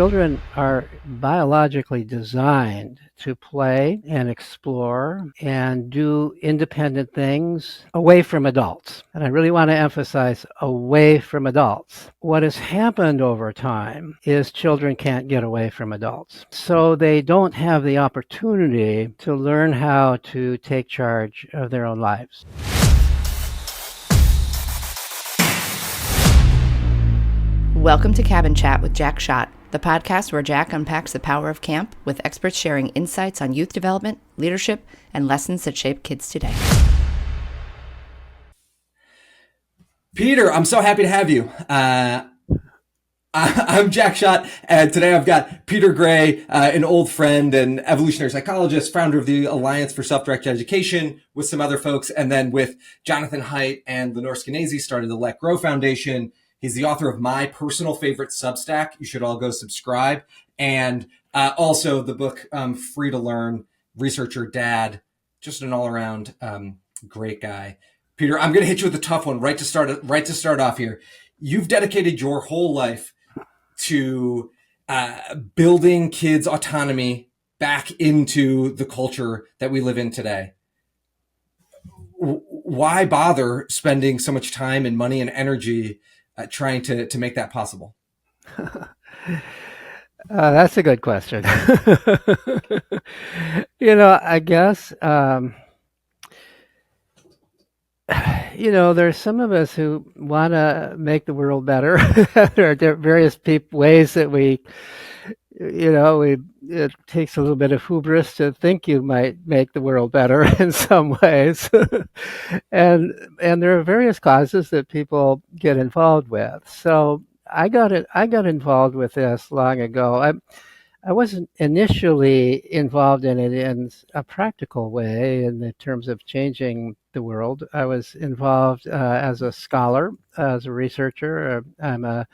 Children are biologically designed to play and explore and do independent things away from adults. And I really want to emphasize away from adults. What has happened over time is children can't get away from adults. So they don't have the opportunity to learn how to take charge of their own lives. Welcome to Cabin Chat with Jack Schott, the podcast where Jack unpacks the power of camp with experts sharing insights on youth development, leadership, and lessons that shape kids today. Peter, I'm so happy to have you. I'm Jack Schott, and today I've got Peter Gray, an old friend and evolutionary psychologist, founder of the Alliance for Self-Directed Education, with some other folks, and then with Jonathan Haidt and Lenore Skenazy started the Let Grow Foundation. He's the author of my personal favorite Substack. You should all go subscribe. And also the book, Free to Learn, Researcher, Dad, just an all-around great guy. Peter, I'm going to hit you with a tough one right to start off here. You've dedicated your whole life to building kids' autonomy back into the culture that we live in today. Why bother spending so much time and money and energy trying to make that possible? That's a good question. I guess, there's some of us who want to make the world better. There are various ways that it takes a little bit of hubris to think you might make the world better in some ways. and there are various causes that people get involved with. So I got involved with this long ago. I wasn't initially involved in it in a practical way in the terms of changing the world. I was involved as a scholar, as a researcher. I'm a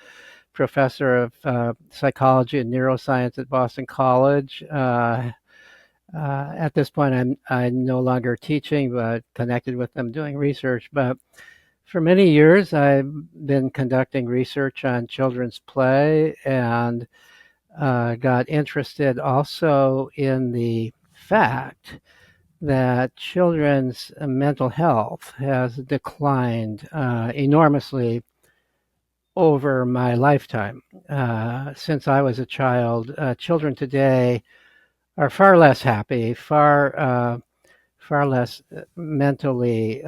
professor of psychology and neuroscience at Boston College. At this point, I'm no longer teaching, but connected with them doing research. But for many years, I've been conducting research on children's play and got interested also in the fact that children's mental health has declined enormously over my lifetime. Since I was a child, children today are far less happy, far less mentally,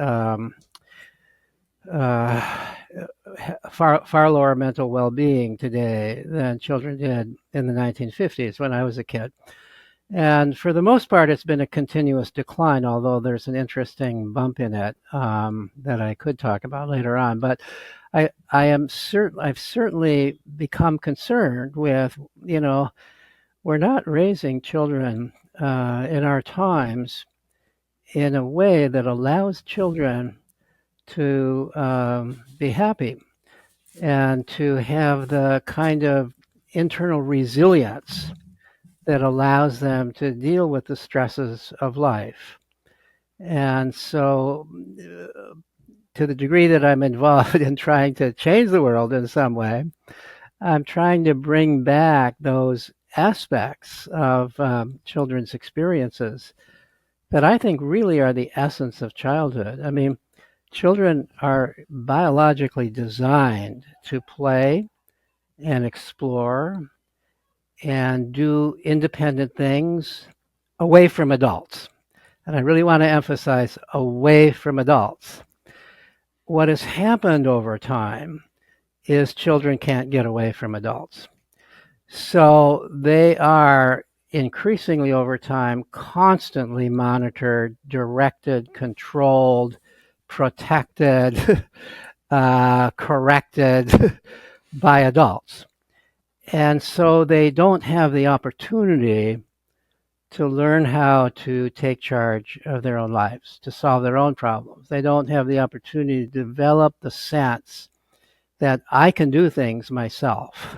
far lower mental well-being today than children did in the 1950s when I was a kid. And for the most part, it's been a continuous decline, although there's an interesting bump in it that I could talk about later on. But I've certainly become concerned with, we're not raising children in our times in a way that allows children to be happy and to have the kind of internal resilience that allows them to deal with the stresses of life. And so to the degree that I'm involved in trying to change the world in some way, I'm trying to bring back those aspects of children's experiences that I think really are the essence of childhood. I mean, children are biologically designed to play and explore and do independent things away from adults. And I really want to emphasize away from adults. What has happened over time is children can't get away from adults. So they are increasingly over time constantly monitored, directed, controlled, protected, corrected by adults. And so they don't have the opportunity to learn how to take charge of their own lives, to solve their own problems. They don't have the opportunity to develop the sense that I can do things myself.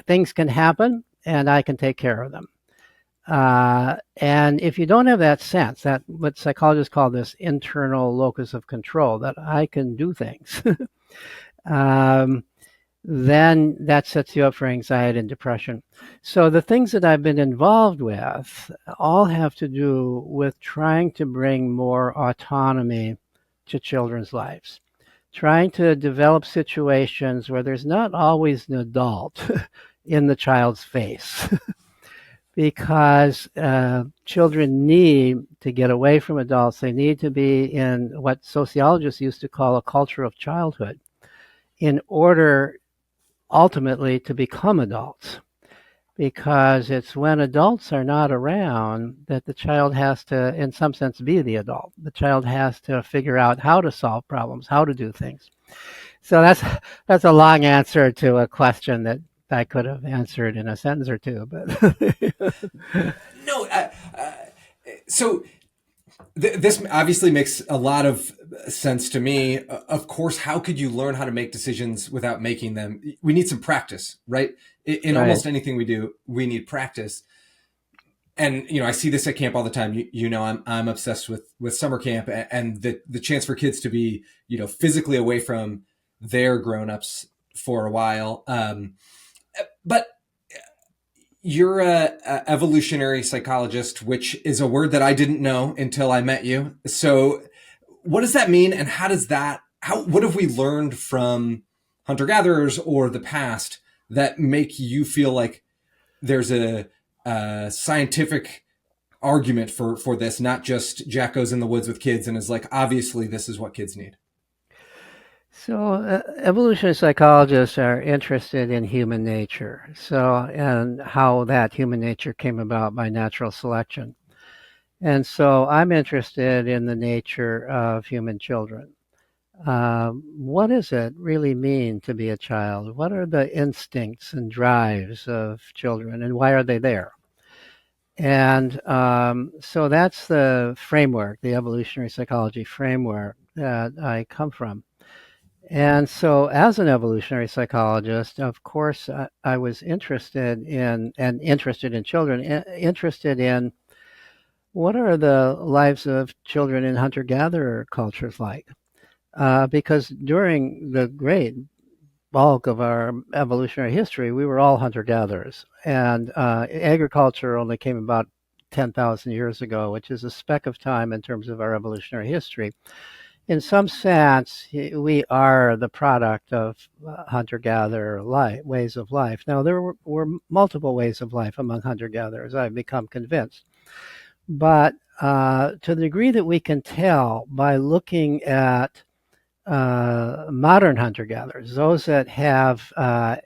Things can happen and I can take care of them. And if you don't have that sense, that what psychologists call this internal locus of control, that I can do things, then that sets you up for anxiety and depression. So the things that I've been involved with all have to do with trying to bring more autonomy to children's lives, trying to develop situations where there's not always an adult in the child's face. Because children need to get away from adults. They need to be in what sociologists used to call a culture of childhood in order ultimately to become adults. Because it's when adults are not around that the child has to, in some sense, be the adult. The child has to figure out how to solve problems, how to do things. So that's a long answer to a question that I could have answered in a sentence or two, but No, so this obviously makes a lot of sense to me. Of course, how could you learn how to make decisions without making them? We need some practice, right? In right. almost anything we do, we need practice. And I see this at camp all the time. I'm obsessed with summer camp and the chance for kids to be physically away from their grown-ups for a while. But you're a evolutionary psychologist, which is a word that I didn't know until I met you. So what does that mean? And what have we learned from hunter-gatherers or the past that make you feel like there's a scientific argument for this, not just Jack goes in the woods with kids and is like, obviously this is what kids need? So, evolutionary psychologists are interested in human nature, and how that human nature came about by natural selection. And so I'm interested in the nature of human children. What does it really mean to be a child? What are the instincts and drives of children, and why are they there? And so that's the framework, the evolutionary psychology framework that I come from. And so, as an evolutionary psychologist, of course, I was interested in children, interested in what are the lives of children in hunter-gatherer cultures like. Because during the great bulk of our evolutionary history, we were all hunter-gatherers, and agriculture only came about 10,000 years ago, which is a speck of time in terms of our evolutionary history. In some sense, we are the product of hunter-gatherer ways of life. Now, there were multiple ways of life among hunter-gatherers, I've become convinced. But to the degree that we can tell by looking at modern hunter-gatherers, those that have,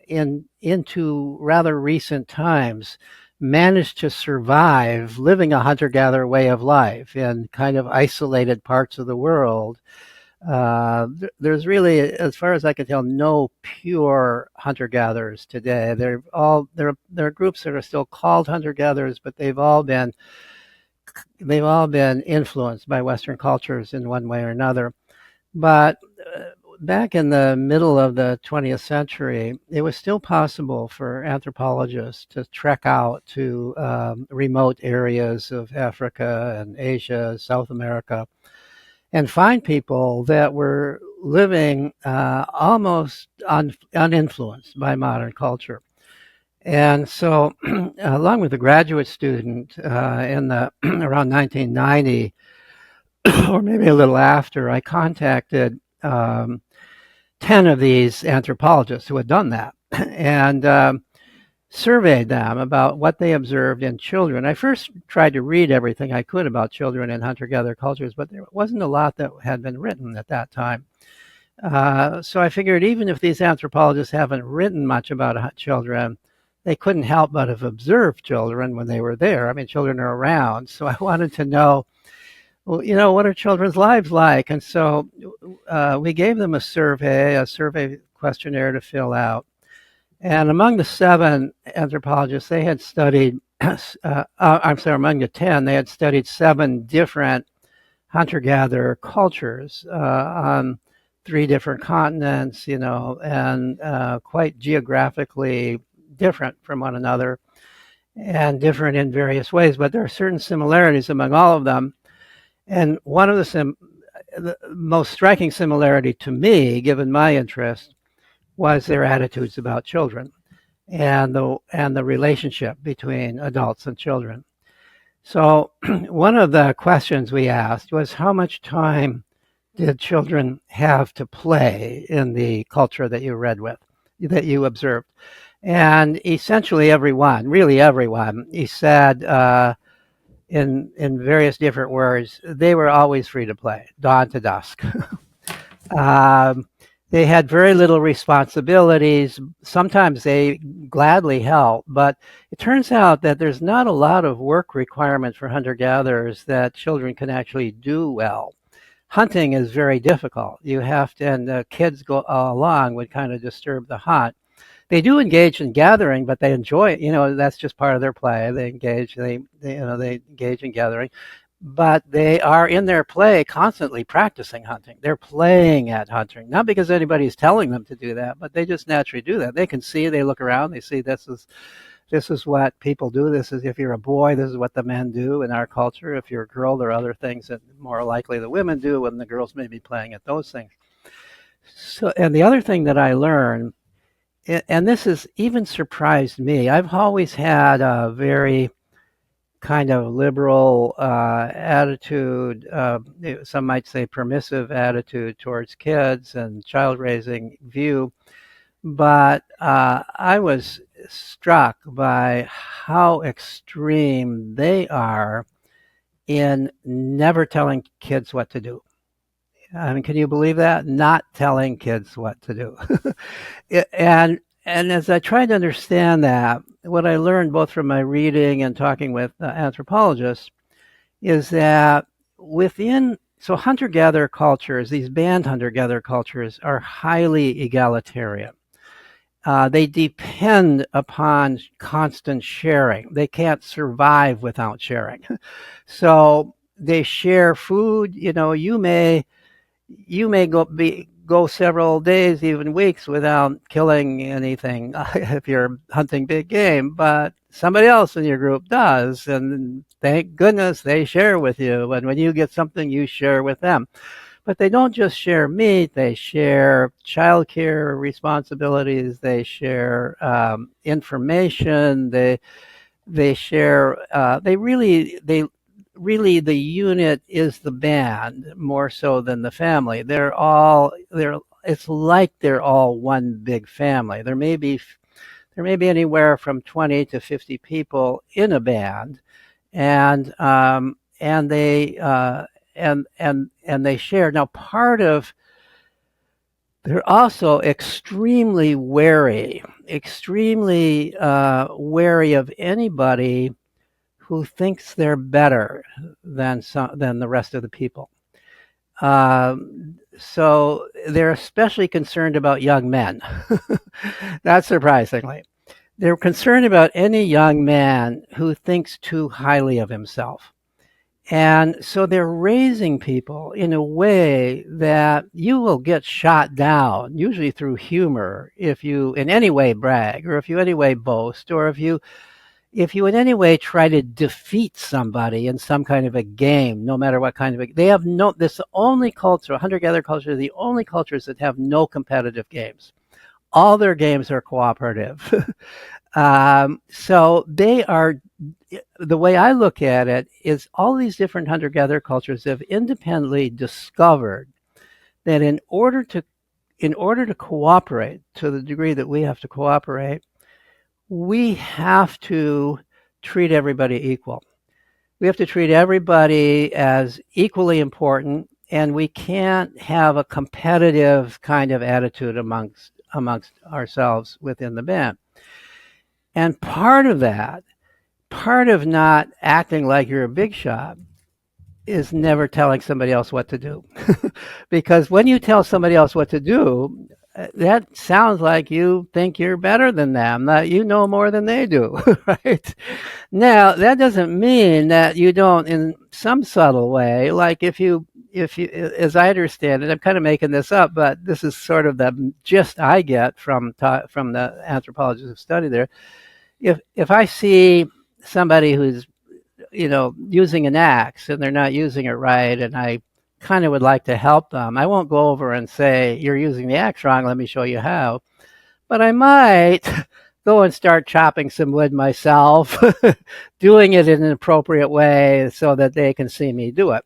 into rather recent times, managed to survive living a hunter-gatherer way of life in kind of isolated parts of the world. There's really, as far as I can tell, no pure hunter-gatherers today. There are groups that are still called hunter-gatherers, but they've all been influenced by Western cultures in one way or another. But back in the middle of the 20th century, it was still possible for anthropologists to trek out to remote areas of Africa and Asia, South America, and find people that were living almost uninfluenced by modern culture. And so, along with a graduate student in the around 1990, or maybe a little after, I contacted 10 of these anthropologists who had done that and surveyed them about what they observed in children. I first tried to read everything I could about children in hunter-gatherer cultures, but there wasn't a lot that had been written at that time. So I figured even if these anthropologists haven't written much about children, they couldn't help but have observed children when they were there. I mean, children are around. So I wanted to know, well, what are children's lives like? And so we gave them a survey questionnaire to fill out. And among the 7 anthropologists, they had studied, among the 10, they had studied 7 different hunter-gatherer cultures on 3 different continents, and quite geographically different from one another and different in various ways. But there are certain similarities among all of them. And one of the most striking similarity to me, given my interest, was their attitudes about children and the relationship between adults and children. So one of the questions we asked was, how much time did children have to play in the culture that you observed? And essentially everyone, really everyone, he said, in various different words, they were always free to play, dawn to dusk. um, they had very little responsibilities. Sometimes they gladly helped, but it turns out that there's not a lot of work requirements for hunter-gatherers that children can actually do well. Hunting is very difficult. You have to, and the kids go along would kind of disturb the hunt. They do engage in gathering, but they enjoy it. That's just part of their play. They engage in gathering, but they are in their play constantly practicing hunting. They're playing at hunting, not because anybody's telling them to do that, but they just naturally do that. They can see, they look around, they see this is what people do. This is, if you're a boy, this is what the men do in our culture. If you're a girl, there are other things that more likely the women do, and the girls may be playing at those things. So, and the other thing that I learned, and this has even surprised me, I've always had a very kind of liberal attitude, some might say permissive attitude towards kids and child raising view. But I was struck by how extreme they are in never telling kids what to do. I mean, can you believe that? Not telling kids what to do. and as I tried to understand that, what I learned both from my reading and talking with anthropologists is that so hunter-gatherer cultures, these band hunter-gatherer cultures, are highly egalitarian. They depend upon constant sharing. They can't survive without sharing. So they share food. You may go several days, even weeks, without killing anything if you're hunting big game, but somebody else in your group does, and thank goodness they share with you. And when you get something, you share with them. But they don't just share meat; they share childcare responsibilities. They share information. They share. Really, the unit is the band more so than the family. It's like they're all one big family. There may be anywhere from 20 to 50 people in a band, and they share. Now, they're also extremely wary of anybody who thinks they're better than the rest of the people. So they're especially concerned about young men. Not surprisingly. They're concerned about any young man who thinks too highly of himself. And so they're raising people in a way that you will get shot down, usually through humor, if you in any way brag, or if you in any way boast, or if you in any way try to defeat somebody in some kind of a game, no matter what kind of they have this is the only culture, hunter-gatherer culture, the only cultures that have no competitive games. All their games are cooperative. So they are, the way I look at it is all these different hunter-gatherer cultures have independently discovered that in order to cooperate to the degree that we have to cooperate, we have to treat everybody equal. We have to treat everybody as equally important, and we can't have a competitive kind of attitude amongst ourselves within the band. And part of not acting like you're a big shot is never telling somebody else what to do. Because when you tell somebody else what to do, that sounds like you think you're better than them, that you know more than they do, right? Now, that doesn't mean that you don't, in some subtle way, like if you, as I understand it, I'm kind of making this up, but this is sort of the gist I get from the anthropologists who study there. If I see somebody who's, using an axe and they're not using it right, and I kind of would like to help them, I won't go over and say, you're using the axe wrong, let me show you how. but I might go and start chopping some wood myself, doing it in an appropriate way so that they can see me do it.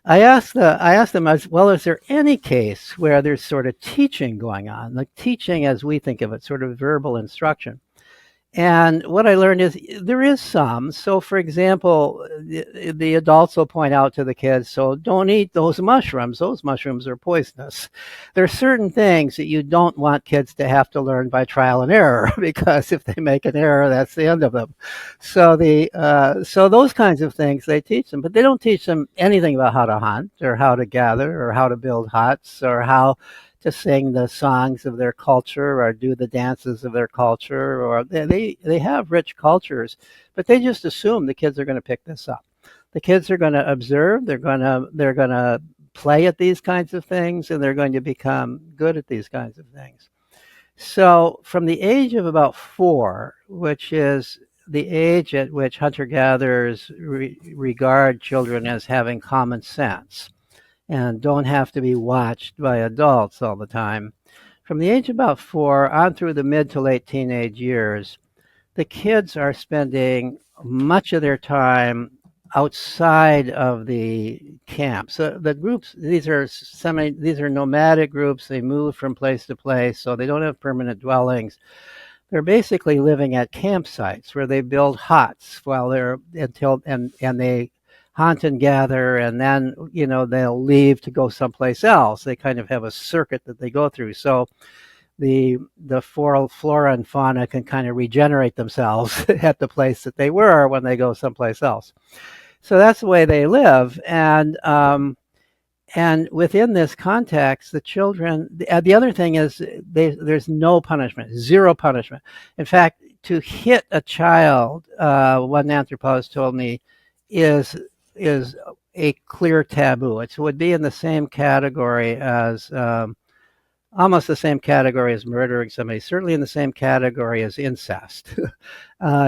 I asked them as well, is there any case where there's sort of teaching going on, like teaching as we think of it, sort of verbal instruction? And what I learned is there is some. So, for example, the adults will point out to the kids, so don't eat those mushrooms. Those mushrooms are poisonous. There are certain things that you don't want kids to have to learn by trial and error, because if they make an error, that's the end of them. So those kinds of things they teach them, but they don't teach them anything about how to hunt or how to gather or how to build huts or how to sing the songs of their culture or do the dances of their culture, or they have rich cultures, but they just assume the kids are going to pick this up. The kids are going to observe, they're going to play at these kinds of things, and they're going to become good at these kinds of things. So from the age of about 4, which is the age at which hunter-gatherers regard children as having common sense and don't have to be watched by adults all the time. From the age of about 4 on through the mid to late teenage years, the kids are spending much of their time outside of the camp. So the groups, these are nomadic groups. They move from place to place, so they don't have permanent dwellings. They're basically living at campsites where they build huts while they're until and they hunt and gather, and then they'll leave to go someplace else. They kind of have a circuit that they go through. So the flora and fauna can kind of regenerate themselves at the place that they were when they go someplace else. So that's the way they live, and within this context, the children. The other thing is there's no punishment, zero punishment. In fact, to hit a child, one anthropologist told me, is a clear taboo. It would be in the same category as almost the same category as murdering somebody, certainly in the same category as incest.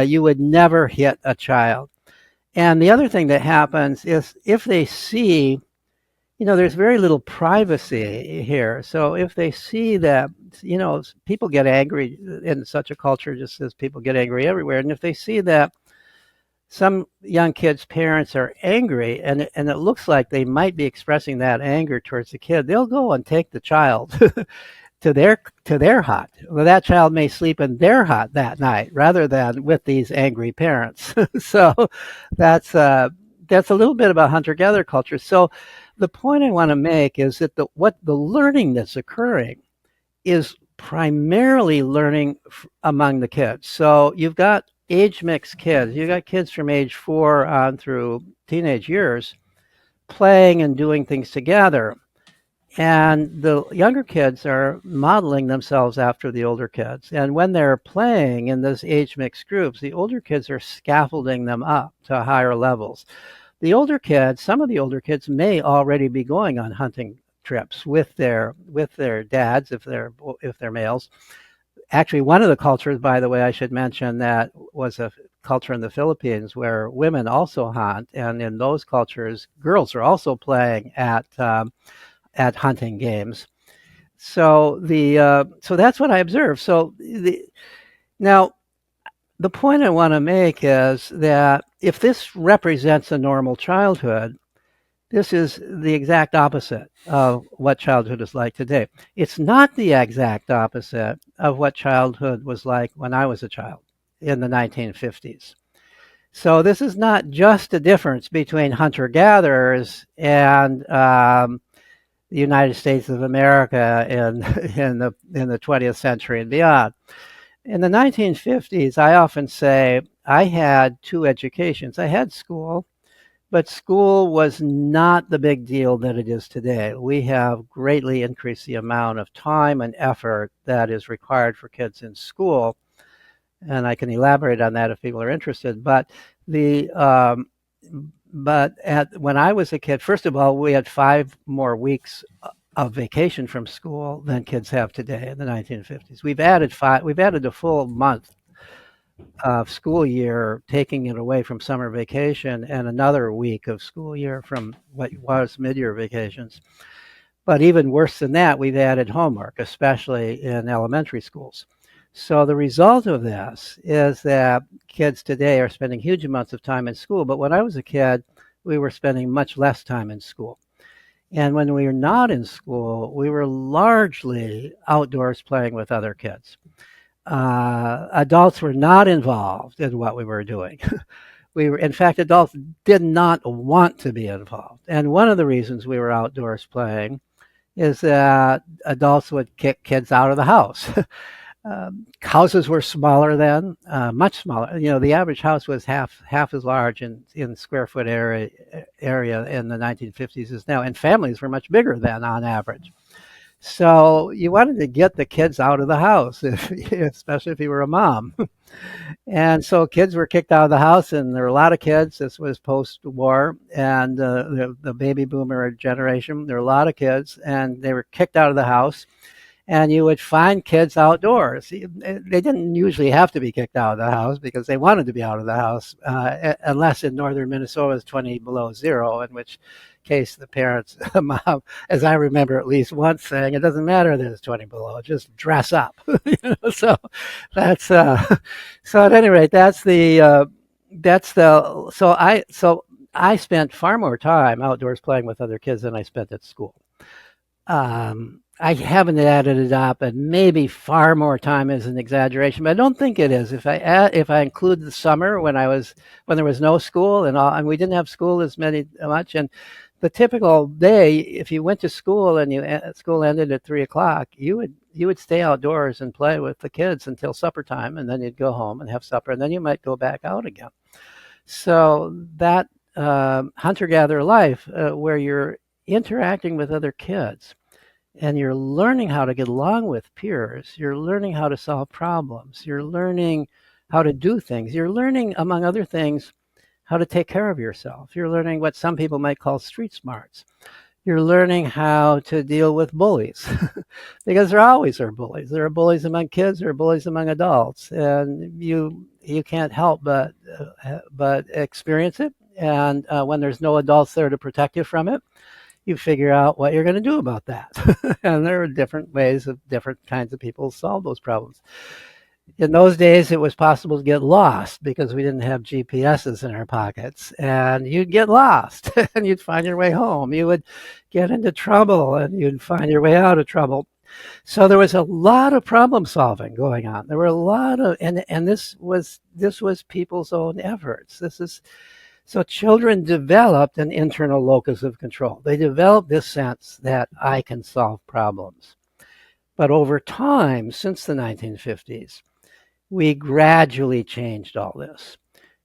You would never hit a child. And the other thing that happens is if they see, there's very little privacy here. So if they see that, people get angry in such a culture just as people get angry everywhere. And if they see that some young kids' parents are angry and it looks like they might be expressing that anger towards the kid, they'll go and take the child to their hut. Well, that child may sleep in their hut that night rather than with these angry parents. So that's a little bit about hunter-gatherer culture. So the point I want to make is that the learning that's occurring is primarily learning among the kids. So you've got age mixed kids. You got kids from age 4 on through teenage years playing and doing things together. And the younger kids are modeling themselves after the older kids. And when they're playing in those age mixed groups, the older kids are scaffolding them up to higher levels. Some of the older kids may already be going on hunting trips with their dads if they're males. Actually, one of the cultures, by the way, I should mention, that was a culture in the Philippines where women also hunt, and in those cultures, girls are also playing at hunting games. So so that's what I observed. Now the point I want to make is that if this represents a normal childhood, this is the exact opposite of what childhood is like today. It's not the exact opposite of what childhood was like when I was a child in the 1950s. So this is not just a difference between hunter-gatherers and the United States of America in the 20th century and beyond. In the 1950s, I often say I had 2 educations. I had school, but school was not the big deal that it is today. We have greatly increased the amount of time and effort that is required for kids in school, and I can elaborate on that if people are interested. But when I was a kid, first of all, we had 5 more weeks of vacation from school than kids have today in the 1950s. We've added a full month of school year, taking it away from summer vacation, and another week of school year from what was mid-year vacations. But even worse than that, we've added homework, especially in elementary schools. So the result of this is that kids today are spending huge amounts of time in school. But when I was a kid, we were spending much less time in school. And when we were not in school, we were largely outdoors playing with other kids. Adults were not involved in what we were doing. In fact, adults did not want to be involved. And one of the reasons we were outdoors playing is that adults would kick kids out of the house. Houses were smaller then, much smaller. The average house was half as large in square foot area in the 1950s as now, and families were much bigger then on average. So you wanted to get the kids out of the house, especially if you were a mom. And so kids were kicked out of the house, and there were a lot of kids. This was post-war, and the baby boomer generation. There were a lot of kids, and they were kicked out of the house. And you would find kids outdoors. They didn't usually have to be kicked out of the house because they wanted to be out of the house, unless in northern Minnesota it's 20 below zero, in which case the parents, mom, as I remember at least once saying, it doesn't matter that it's 20 below, just dress up. So that's so at any rate, so I spent far more time outdoors playing with other kids than I spent at school. I haven't added it up, and maybe far more time is an exaggeration, but I don't think it is. If I include the summer when there was no school and we didn't have school much, and the typical day, if you went to school and school ended at 3:00, you would stay outdoors and play with the kids until supper time, and then you'd go home and have supper, and then you might go back out again. So that hunter-gatherer life, where you're interacting with other kids, and you're learning how to get along with peers. You're learning how to solve problems. You're learning how to do things. You're learning, among other things, how to take care of yourself. You're learning what some people might call street smarts. You're learning how to deal with bullies because there always are bullies. There are bullies among kids, there are bullies among adults, and you can't help but experience it. And when there's no adults there to protect you from it, you figure out what you're going to do about that. And there are different ways of different kinds of people solve those problems. In those days, it was possible to get lost because we didn't have GPSs in our pockets, and you'd get lost and you'd find your way home. You would get into trouble and you'd find your way out of trouble. So there was a lot of problem solving going on. There were a lot of, and this was people's own efforts. So children developed an internal locus of control. They developed this sense that I can solve problems. But over time, since the 1950s, we gradually changed all this.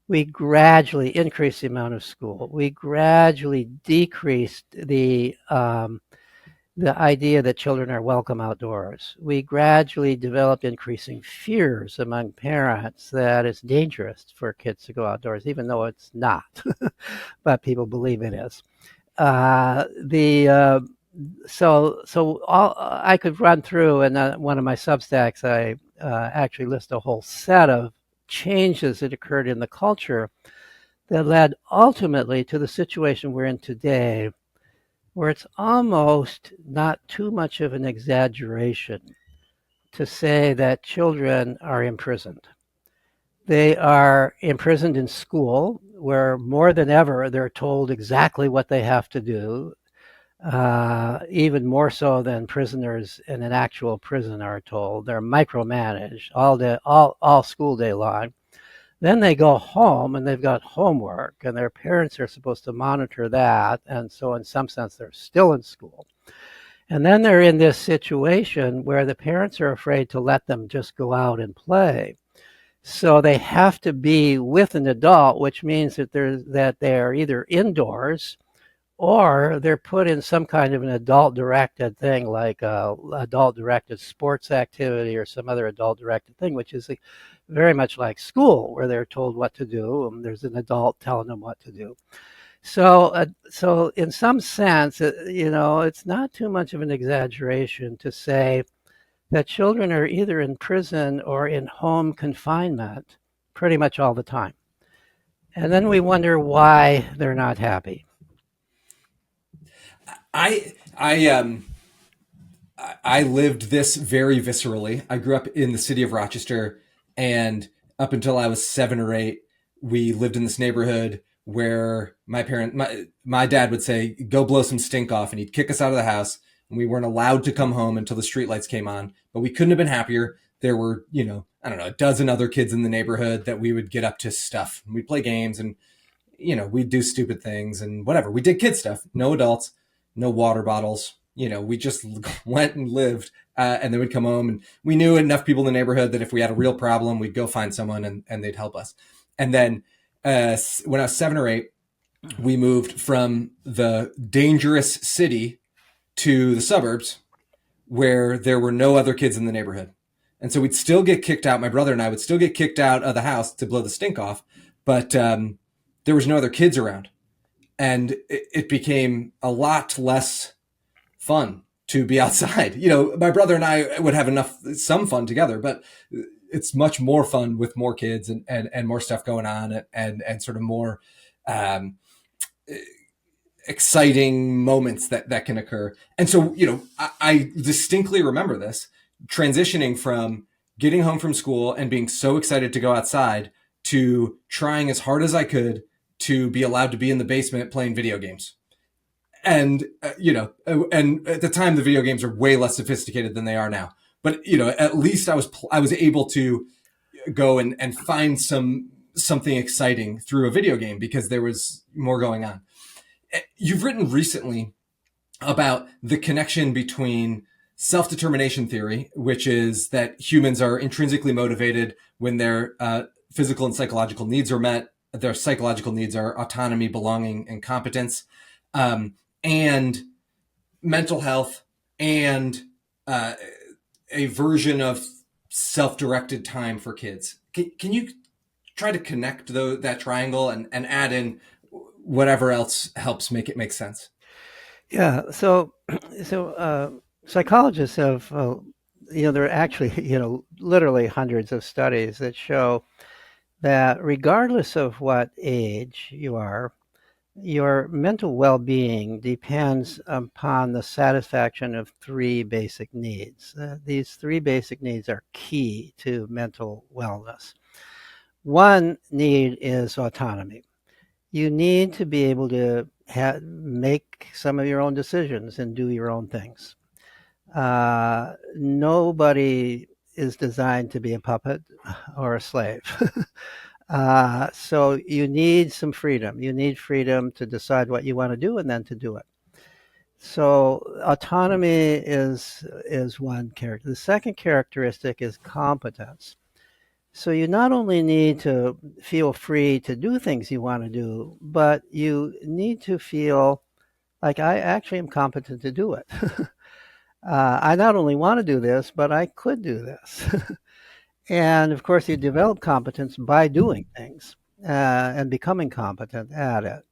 We gradually increased the amount of school. We gradually decreased the idea that children are welcome outdoors. We gradually developed increasing fears among parents that it's dangerous for kids to go outdoors, even though it's not, but people believe it is. I could run through, and one of my Substacks, I actually list a whole set of changes that occurred in the culture that led ultimately to the situation we're in today, where it's almost not too much of an exaggeration to say that children are imprisoned. They are imprisoned in school, where more than ever they're told exactly what they have to do, even more so than prisoners in an actual prison are told. They're micromanaged all school day long. Then they go home and they've got homework, and their parents are supposed to monitor that. And so in some sense, they're still in school. And then they're in this situation where the parents are afraid to let them just go out and play. So they have to be with an adult, which means that they are either indoors or they're put in some kind of an adult-directed thing, like adult-directed sports activity or some other adult-directed thing, which is very much like school, where they're told what to do, and there's an adult telling them what to do. So in some sense, it's not too much of an exaggeration to say that children are either in prison or in home confinement pretty much all the time. And then we wonder why they're not happy. I I lived this very viscerally. I grew up in the city of Rochester, and up until I was 7 or 8, we lived in this neighborhood where my dad would say, "Go blow some stink off," and he'd kick us out of the house, and we weren't allowed to come home until the streetlights came on. But we couldn't have been happier. There were, I don't know, a dozen other kids in the neighborhood that we would get up to stuff. We'd play games, and we'd do stupid things and whatever. We did kid stuff. No adults, no water bottles. We just went and lived, and then we'd come home, and we knew enough people in the neighborhood that if we had a real problem, we'd go find someone and they'd help us. And then when I was 7 or 8, we moved from the dangerous city to the suburbs where there were no other kids in the neighborhood. And so we'd still get kicked out. My brother and I would still get kicked out of the house to blow the stink off, but there was no other kids around. And it became a lot less fun to be outside. My brother and I would have some fun together, but it's much more fun with more kids and more stuff going on and sort of more exciting moments that can occur. And so, I distinctly remember this transitioning from getting home from school and being so excited to go outside to trying as hard as I could to be allowed to be in the basement playing video games. And, and at the time, the video games are way less sophisticated than they are now. But, at least I was able to go and find something exciting through a video game because there was more going on. You've written recently about the connection between self-determination theory, which is that humans are intrinsically motivated when their physical and psychological needs are met. Their psychological needs are autonomy, belonging, and competence, and mental health, and a version of self-directed time for kids. Can you try to connect that triangle and add in whatever else helps make it make sense? Yeah. So psychologists have, there are actually, literally hundreds of studies that show that regardless of what age you are, your mental well-being depends upon the satisfaction of three basic needs. These three basic needs are key to mental wellness. One need is autonomy. You need to be able to make some of your own decisions and do your own things. Nobody is designed to be a puppet or a slave. So you need some freedom. You need freedom to decide what you want to do and then to do it. So autonomy is one character. The second characteristic is competence. So you not only need to feel free to do things you want to do, but you need to feel like I actually am competent to do it. I not only want to do this, but I could do this. And of course, you develop competence by doing things and becoming competent at it.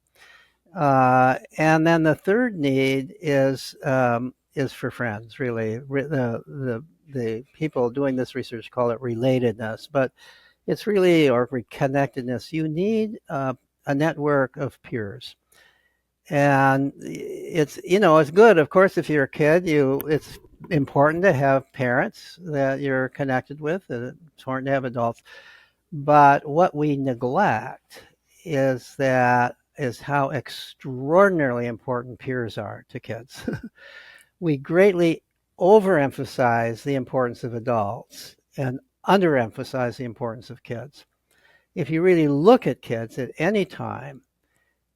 And then the third need is for friends. Really, the people doing this research call it relatedness, but it's really or connectedness. You need a network of peers. And it's good, of course, if you're a kid, it's important to have parents that you're connected with. It's important to have adults. But what we neglect is how extraordinarily important peers are to kids. We greatly overemphasize the importance of adults and underemphasize the importance of kids. If you really look at kids at any time,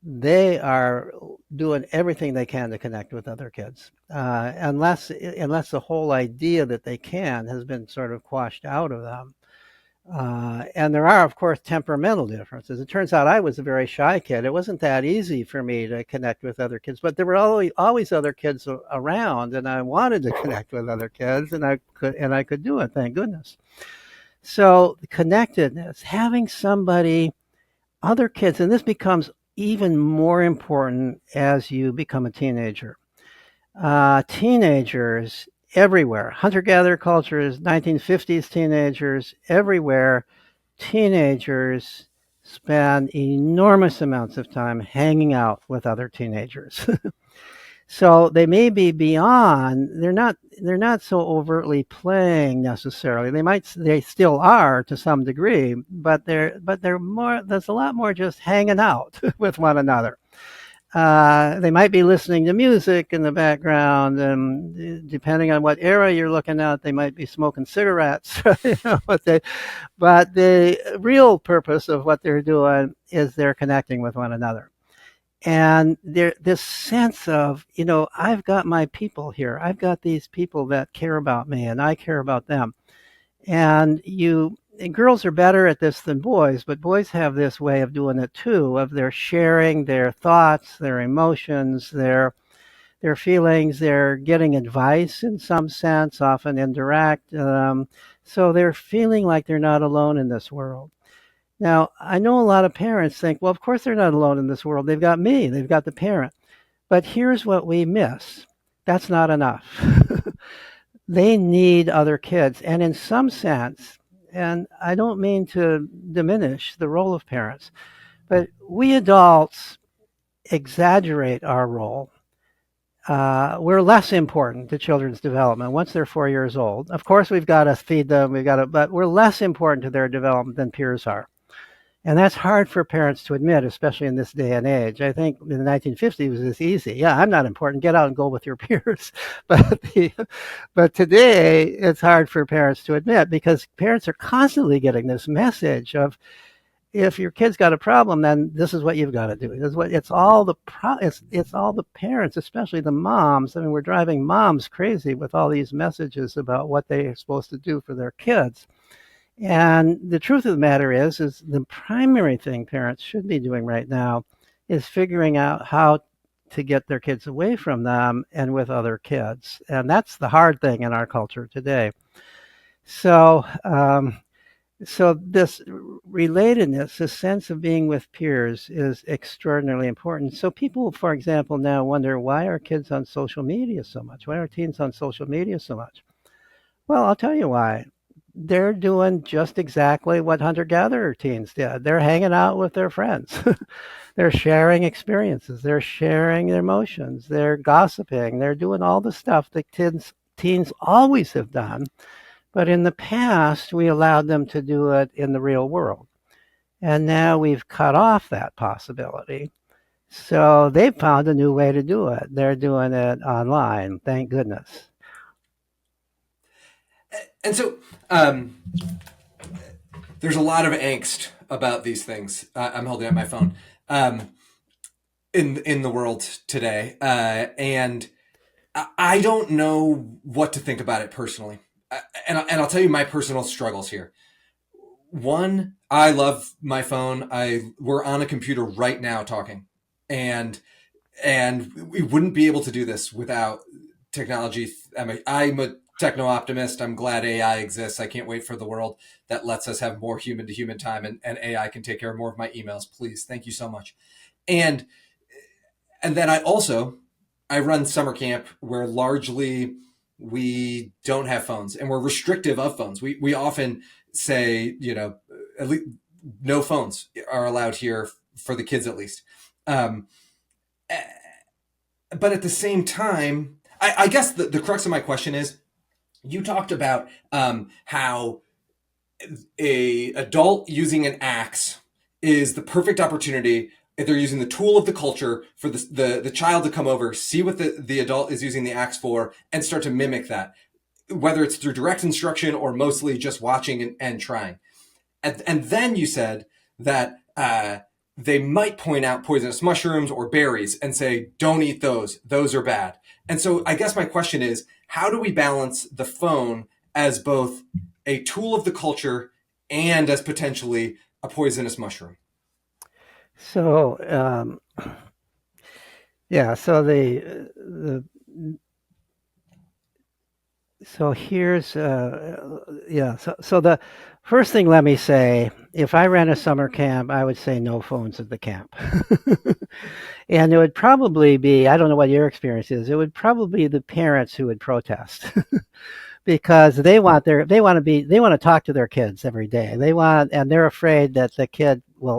they are doing everything they can to connect with other kids, unless the whole idea that they can has been sort of quashed out of them. And there are, of course, temperamental differences. It turns out I was a very shy kid. It wasn't that easy for me to connect with other kids, but there were always other kids around, and I wanted to connect with other kids, and I could do it, thank goodness. So the connectedness, having somebody, other kids, and this becomes even more important as you become a teenager. Teenagers everywhere, hunter-gatherer cultures, 1950s teenagers everywhere, teenagers spend enormous amounts of time hanging out with other teenagers. So they may be beyond, they're not they're not so overtly playing necessarily. They still are to some degree, but they're more. There's a lot more just hanging out with one another. They might be listening to music in the background, and depending on what era you're looking at, they might be smoking cigarettes. But the real purpose of what they're doing is they're connecting with one another. And this sense of, I've got my people here. I've got these people that care about me, and I care about them. And girls are better at this than boys, but boys have this way of doing it too, of they're sharing their thoughts, their emotions, their feelings. They're getting advice in some sense, often indirect. So they're feeling like they're not alone in this world. Now, I know a lot of parents think, well, of course they're not alone in this world. They've got me, they've got the parent. But here's what we miss. That's not enough. They need other kids. And in some sense, and I don't mean to diminish the role of parents, but we adults exaggerate our role. We're less important to children's development once they're 4 years old. Of course, we've got to feed them, but we're less important to their development than peers are. And that's hard for parents to admit, especially in this day and age. I think in the 1950s it was this easy. Yeah, I'm not important. Get out and go with your peers. But today it's hard for parents to admit, because parents are constantly getting this message of, if your kid's got a problem, then this is what you've got to do. It's all the parents, especially the moms. I mean, we're driving moms crazy with all these messages about what they're supposed to do for their kids. And the truth of the matter is the primary thing parents should be doing right now is figuring out how to get their kids away from them and with other kids. And that's the hard thing in our culture today. So this relatedness, this sense of being with peers, is extraordinarily important. So people, for example, now wonder, why are kids on social media so much? Why are teens on social media so much? Well, I'll tell you why. They're doing just exactly what hunter-gatherer teens did. They're hanging out with their friends. They're sharing experiences. They're sharing their emotions. They're gossiping. They're doing all the stuff that teens always have done. But in the past, we allowed them to do it in the real world. And now we've cut off that possibility. So they've found a new way to do it. They're doing it online, thank goodness. And so there's a lot of angst about these things. I'm holding up my phone in the world today, and I don't know what to think about it personally. And I'll tell you my personal struggles here. One, I love my phone. We're on a computer right now talking, and we wouldn't be able to do this without technology. I'm a techno-optimist. I'm glad AI exists. I can't wait for the world that lets us have more human-to-human time, and AI can take care of more of my emails. Please, thank you so much. And then I run summer camp where largely we don't have phones, and we're restrictive of phones. We often say, at least no phones are allowed here for the kids, at least. But at the same time, I guess the crux of my question is, you talked about how a adult using an axe is the perfect opportunity. If they're using the tool of the culture for the child to come over, see what the adult is using the axe for, and start to mimic that, whether it's through direct instruction or mostly just watching and trying. And then you said that they might point out poisonous mushrooms or berries and say, don't eat those. Those are bad. And so I guess my question is, how do we balance the phone as both a tool of the culture and as potentially a poisonous mushroom? So, so here's, so the first thing, let me say, if I ran a summer camp, I would say no phones at the camp. And it would probably be, I don't know what your experience is, it would probably be the parents who would protest. Because they want to talk to their kids every day. And they're afraid that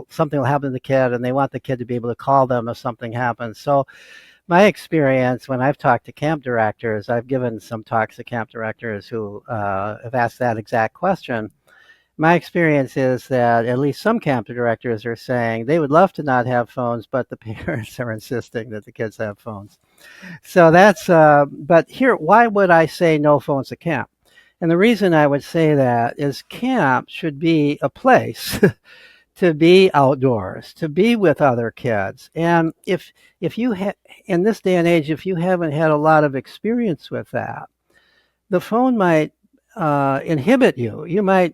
something will happen to the kid, and they want the kid to be able to call them if something happens. So my experience when I've talked to camp directors, I've given some talks to camp directors who have asked that exact question. My experience is that at least some camp directors are saying they would love to not have phones, but the parents are insisting that the kids have phones. So that's, but here, why would I say no phones at camp? And the reason I would say that is camp should be a place to be outdoors, to be with other kids. And if you in this day and age, if you haven't had a lot of experience with that, the phone might inhibit you. You might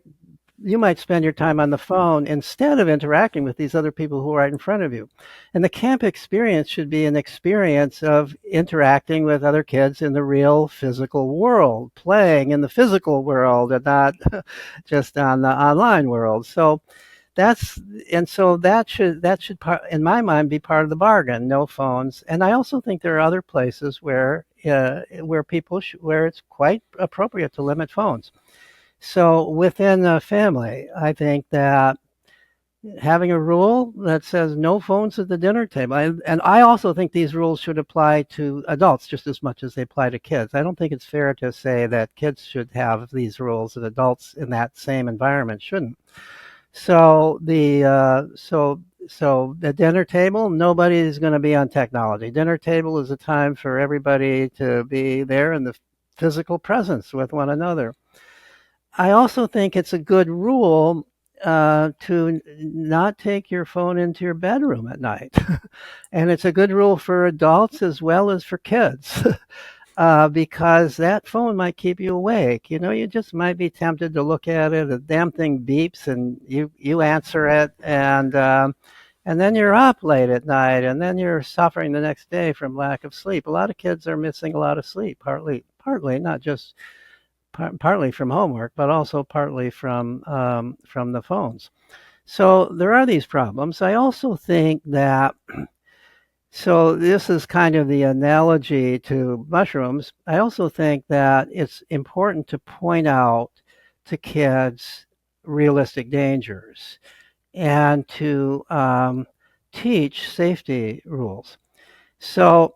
spend your time on the phone instead of interacting with these other people who are right in front of you. And the camp experience should be an experience of interacting with other kids in the real physical world, playing in the physical world and not just on the online world. So that's and so that should in my mind be part of the bargain. No phones. And I also think there are other places where people where it's quite appropriate to limit phones. So within a family, I think that having a rule that says no phones at the dinner table, and I also think these rules should apply to adults just as much as they apply to kids. I don't think it's fair to say that kids should have these rules and adults in that same environment shouldn't. So the dinner table, nobody is going to be on technology. Dinner table is a time for everybody to be there in the physical presence with one another. I also think it's a good rule to not take your phone into your bedroom at night. And it's a good rule for adults as well as for kids. Because that phone might keep you awake. You just might be tempted to look at it. The damn thing beeps, and you answer it, and then you're up late at night, and then you're suffering the next day from lack of sleep. A lot of kids are missing a lot of sleep, partly not just partly from homework, but also partly from the phones. So there are these problems. I also think that so this is kind of the analogy to mushrooms. I also think that it's important to point out to kids realistic dangers and to teach safety rules. So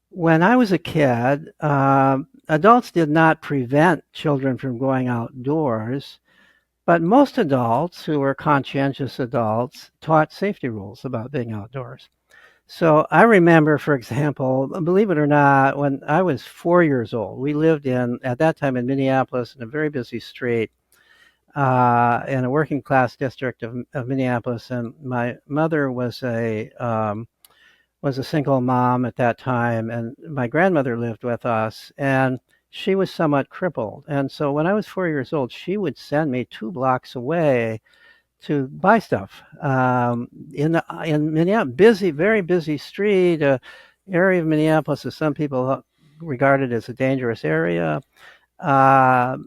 when I was a kid, adults did not prevent children from going outdoors, but most adults who were conscientious adults taught safety rules about being outdoors. So I remember, for example, believe it or not, when I was 4 years old, we lived at that time in Minneapolis in a very busy street in a working class district of Minneapolis. And my mother was a single mom at that time, and my grandmother lived with us, and she was somewhat crippled. And so when I was 4 years old, she would send me 2 blocks away to buy stuff in Minneapolis, very busy street, area of Minneapolis that some people regarded as a dangerous area.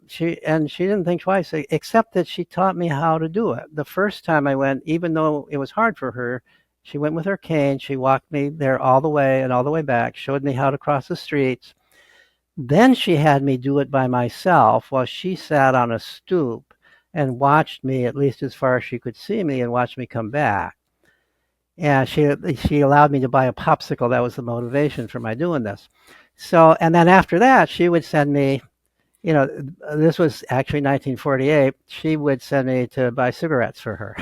She didn't think twice, except that she taught me how to do it. The first time I went, even though it was hard for her, she went with her cane. She walked me there all the way and all the way back, showed me how to cross the streets. Then she had me do it by myself while she sat on a stoop and watched me at least as far as she could see me and watched me come back. And she allowed me to buy a popsicle. That was the motivation for my doing this. So, and then after that, she would send me, this was actually 1948. She would send me to buy cigarettes for her.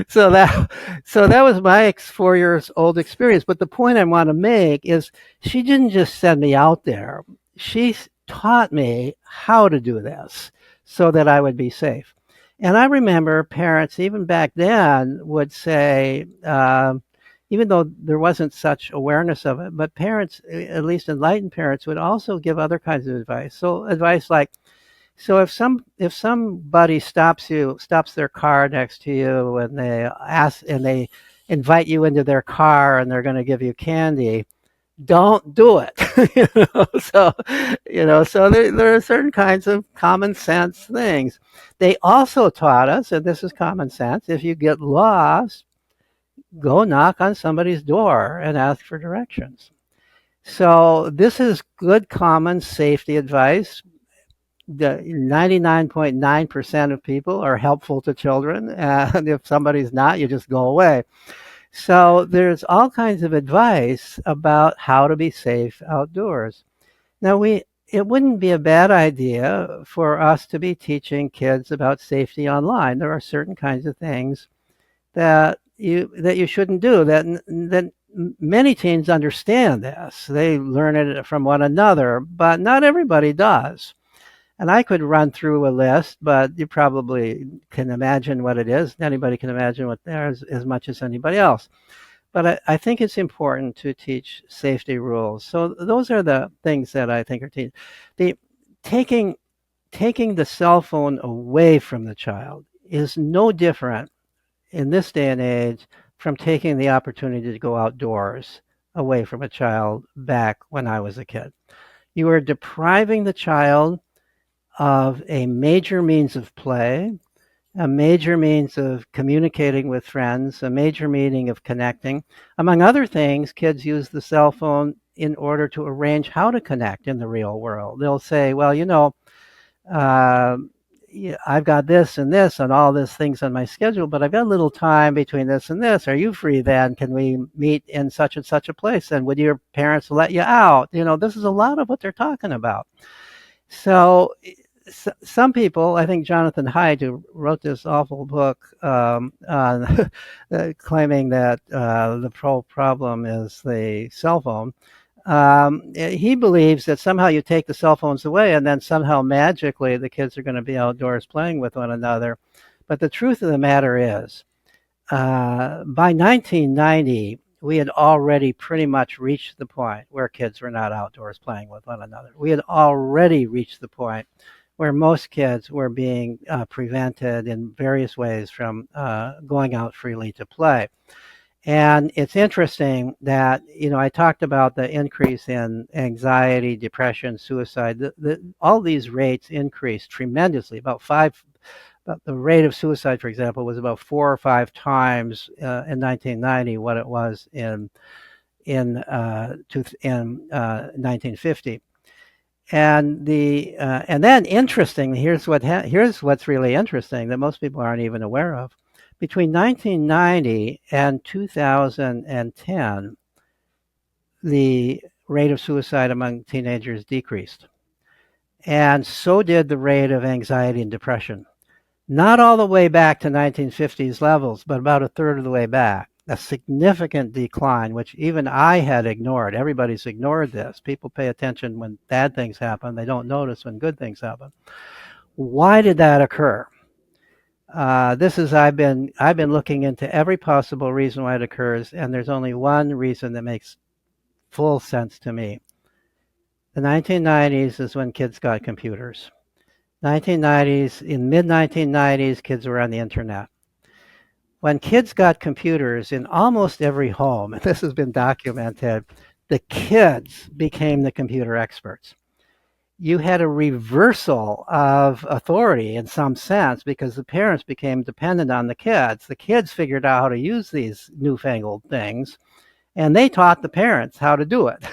So that was my 4 years old experience. But the point I want to make is she didn't just send me out there. She taught me how to do this so that I would be safe. And I remember parents, even back then, would say, even though there wasn't such awareness of it, but parents, at least enlightened parents, would also give other kinds of advice. So advice like, so if somebody stops their car next to you and they invite you into their car and they're going to give you candy, don't do it. So there are certain kinds of common sense things. They also taught us, and this is common sense, if you get lost, go knock on somebody's door and ask for directions. So this is good common safety advice. The 99.9% of people are helpful to children, and if somebody's not, you just go away. So there's all kinds of advice about how to be safe outdoors. Now it wouldn't be a bad idea for us to be teaching kids about safety online. There are certain kinds of things that you shouldn't do. That many teens understand this. They learn it from one another, but not everybody does. And I could run through a list, but you probably can imagine what it is. Anybody can imagine what there is as much as anybody else. But I think it's important to teach safety rules. So those are the things that I think are the taking taking the cell phone away from the child is no different in this day and age from taking the opportunity to go outdoors away from a child back when I was a kid. You are depriving the child of a major means of play, a major means of communicating with friends, a major meaning of connecting. Among other things, kids use the cell phone in order to arrange how to connect in the real world. They'll say, well, uh, yeah, I've got this and all these things on my schedule, but I've got a little time between this and this. Are you free then? Can we meet in such and such a place? And would your parents let you out? This is a lot of what they're talking about. So some people, I think Jonathan Haidt, who wrote this awful book on claiming that the whole problem is the cell phone, he believes that somehow you take the cell phones away and then somehow magically the kids are going to be outdoors playing with one another. But the truth of the matter is, by 1990, we had already pretty much reached the point where kids were not outdoors playing with one another. We had already reached the point where most kids were being prevented in various ways from going out freely to play. And it's interesting that, I talked about the increase in anxiety, depression, suicide. All these rates increased tremendously. The rate of suicide, for example, was about 4 or 5 times in 1990 what it was in 1950. And then interesting. Here's what's really interesting that most people aren't even aware of. Between 1990 and 2010, the rate of suicide among teenagers decreased, and so did the rate of anxiety and depression. Not all the way back to 1950s levels, but about a third of the way back. A significant decline, which even I had ignored. Everybody's ignored this. People pay attention when bad things happen. They don't notice when good things happen. Why did that occur? I've been looking into every possible reason why it occurs, and there's only one reason that makes full sense to me. The 1990s is when kids got computers. 1990s, in mid-1990s, kids were on the internet. When kids got computers in almost every home, and this has been documented, the kids became the computer experts. You had a reversal of authority in some sense because the parents became dependent on the kids. The kids figured out how to use these newfangled things, and they taught the parents how to do it.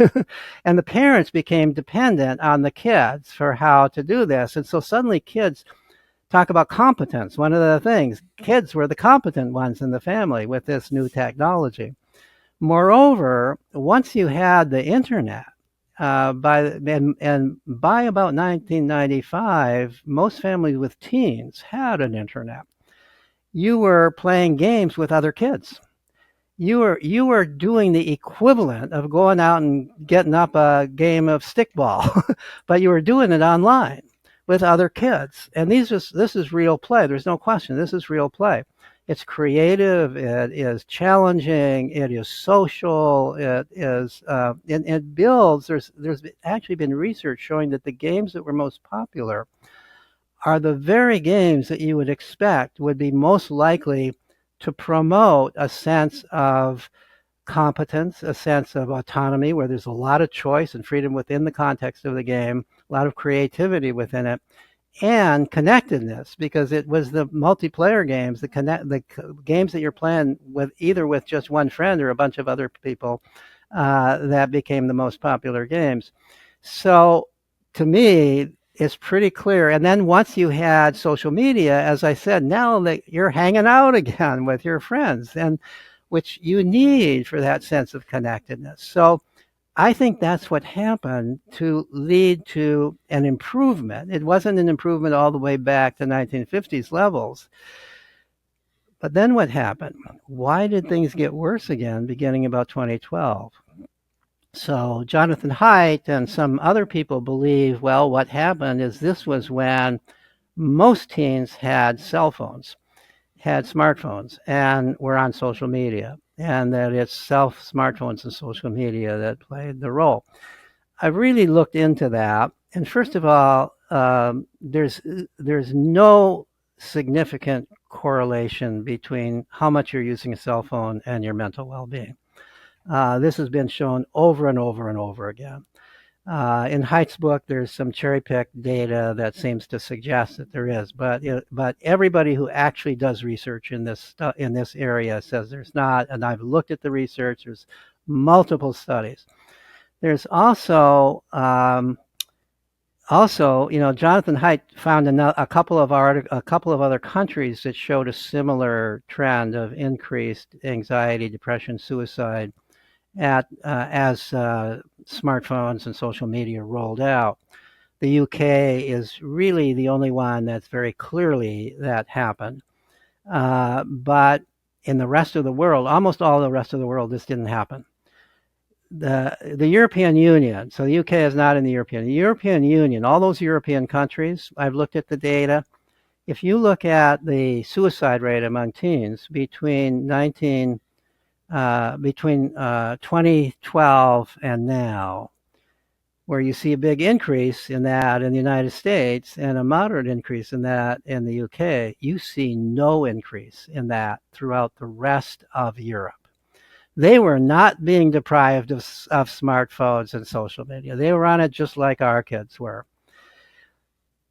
And the parents became dependent on the kids for how to do this. And so suddenly kids talk about competence. One of the things, kids were the competent ones in the family with this new technology. Moreover, once you had the internet, by about 1995, most families with teens had an internet. You were playing games with other kids. You were doing the equivalent of going out and getting up a game of stickball, but you were doing it online with other kids. And this is real play. There's no question. This is real play. It's creative. It is challenging. It is social. It builds. There's actually been research showing that the games that were most popular are the very games that you would expect would be most likely to promote a sense of competence, a sense of autonomy, where there's a lot of choice and freedom within the context of the game, a lot of creativity within it, and connectedness, because it was the multiplayer games, the games that you're playing with either with just one friend or a bunch of other people, that became the most popular games. So to me, it's pretty clear. And then once you had social media, as I said, now that you're hanging out again with your friends, and which you need for that sense of connectedness. So I think that's what happened to lead to an improvement. It wasn't an improvement all the way back to 1950s levels. But then what happened? Why did things get worse again beginning about 2012? So Jonathan Haidt and some other people believe, well, what happened is this was when most teens had cell phones, had smartphones, and were on social media, and that it's smartphones and social media that played the role. I've really looked into that, and first of all, there's no significant correlation between how much you're using a cell phone and your mental well-being. This has been shown over and over and over again. In Haidt's book, there's some cherry-picked data that seems to suggest that there is, but everybody who actually does research in this area says there's not. And I've looked at the research. There's multiple studies. There's also, Jonathan Haidt found a couple of other countries that showed a similar trend of increased anxiety, depression, suicide as smartphones and social media rolled out. The UK is really the only one that's very clearly that happened. But in the rest of the world, almost all the rest of the world, this didn't happen. The European Union, so the UK is not in the European Union, all those European countries, I've looked at the data. If you look at the suicide rate among teens between 2012 and now, where you see a big increase in that in the United States and a moderate increase in that in the UK, you see no increase in that throughout the rest of Europe. They were not being deprived of smartphones and social media. They were on it just like our kids were.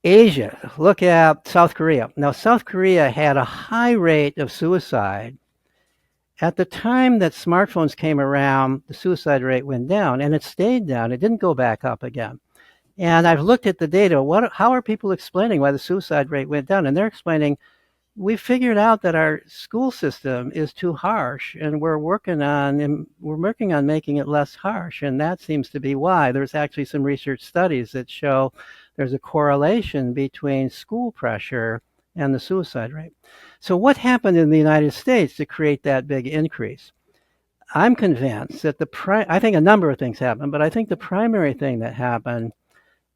Asia, look at South Korea. Now, South Korea had a high rate of suicide. At the time that smartphones came around, the suicide rate went down, and it stayed down. It didn't go back up again. And I've looked at the data. How are people explaining why the suicide rate went down? And they're explaining, we figured out that our school system is too harsh, and we're working on making it less harsh, and that seems to be why. There's actually some research studies that show there's a correlation between school pressure and the suicide rate. So what happened in the United States to create that big increase? I'm convinced that I think a number of things happened, but I think the primary thing that happened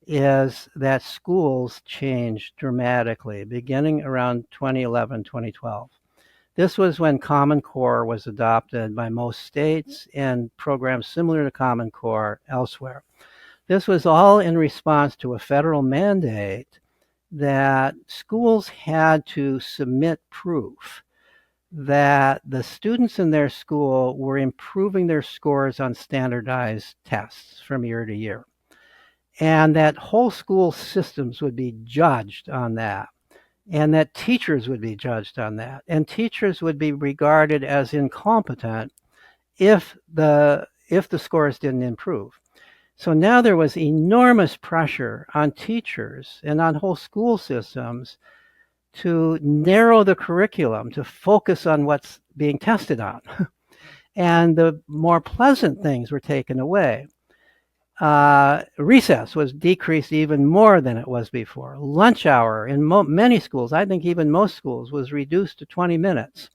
is that schools changed dramatically beginning around 2011, 2012. This was when Common Core was adopted by most states and programs similar to Common Core elsewhere. This was all in response to a federal mandate that schools had to submit proof that the students in their school were improving their scores on standardized tests from year to year, and that whole school systems would be judged on that, and that teachers would be judged on that, and teachers would be regarded as incompetent if the scores didn't improve. So now there was enormous pressure on teachers and on whole school systems to narrow the curriculum, to focus on what's being tested on. And the more pleasant things were taken away. Recess was decreased even more than it was before. Lunch hour in many schools, I think even most schools, was reduced to 20 minutes.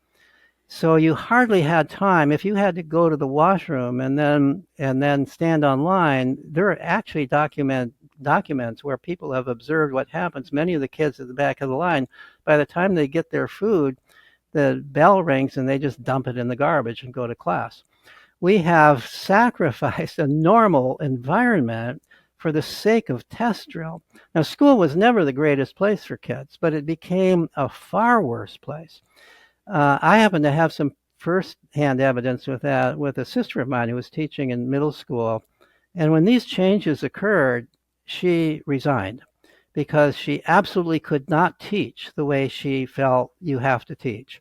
So you hardly had time. If you had to go to the washroom and then stand online, there are actually documents where people have observed what happens. Many of the kids at the back of the line, by the time they get their food, the bell rings and they just dump it in the garbage and go to class. We have sacrificed a normal environment for the sake of test drill. Now, school was never the greatest place for kids, but it became a far worse place. I happen to have some first-hand evidence with that with a sister of mine who was teaching in middle school. And when these changes occurred, she resigned because she absolutely could not teach the way she felt you have to teach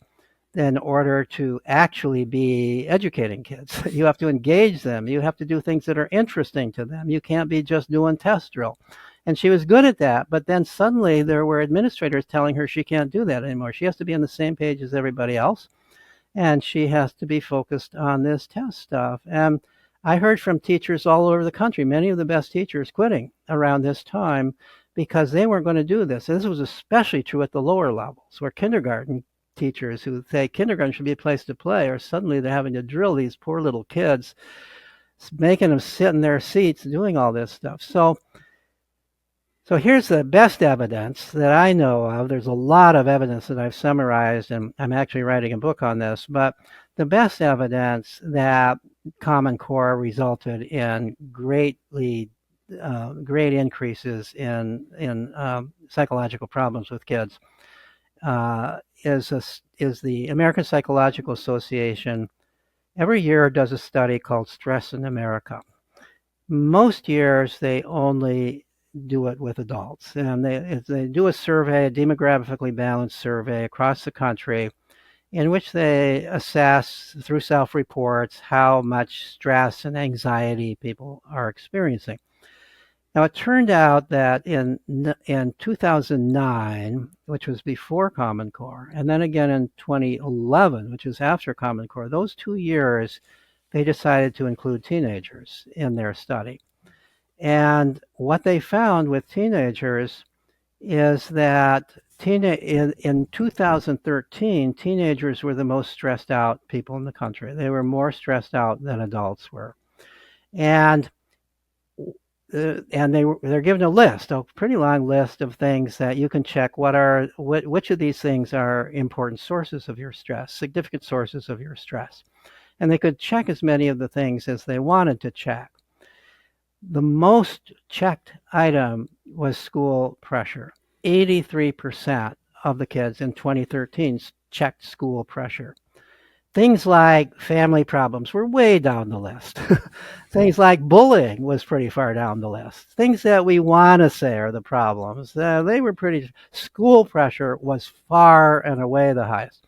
in order to actually be educating kids. You have to engage them. You have to do things that are interesting to them. You can't be just doing test drill. And she was good at that, but then suddenly there were administrators telling her she can't do that anymore. She has to be on the same page as everybody else. and she has to be focused on this test stuff. And I heard from teachers all over the country, many of the best teachers quitting around this time because they weren't going to do this. And this was especially true at the lower levels, where kindergarten teachers who say kindergarten should be a place to play are suddenly they're having to drill these poor little kids, making them sit in their seats doing all this stuff. So here's the best evidence that I know of. There's a lot of evidence that I've summarized, and I'm actually writing a book on this. But the best evidence that Common Core resulted in great increases in psychological problems with kids is the American Psychological Association. Every year does a study called Stress in America. Most years they only do it with adults, and they do a survey, a demographically balanced survey across the country, in which they assess through self-reports how much stress and anxiety people are experiencing. Now, it turned out that in 2009, which was before Common Core, and then again in 2011, which was after Common Core, those 2 years, they decided to include teenagers in their study. And what they found with teenagers is that in 2013, teenagers were the most stressed out people in the country. They were more stressed out than adults were. And they're given a list, a pretty long list of things that you can check. Which of these things are important sources of your stress, significant sources of your stress, and they could check as many of the things as they wanted to check. The most checked item was school pressure. 83% of the kids in 2013 checked school pressure. Things like family problems were way down the list. Things like bullying was pretty far down the list. Things that we want to say are the problems, they were pretty. School pressure was far and away the highest.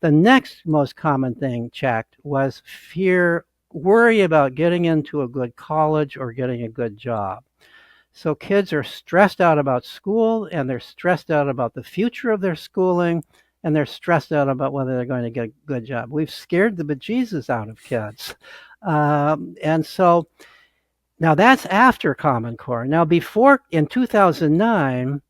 The next most common thing checked was worry about getting into a good college or getting a good job. So kids are stressed out about school, and they're stressed out about the future of their schooling, and they're stressed out about whether they're going to get a good job. We've scared the bejesus out of kids. And so now that's after Common Core. Now before, in 2009,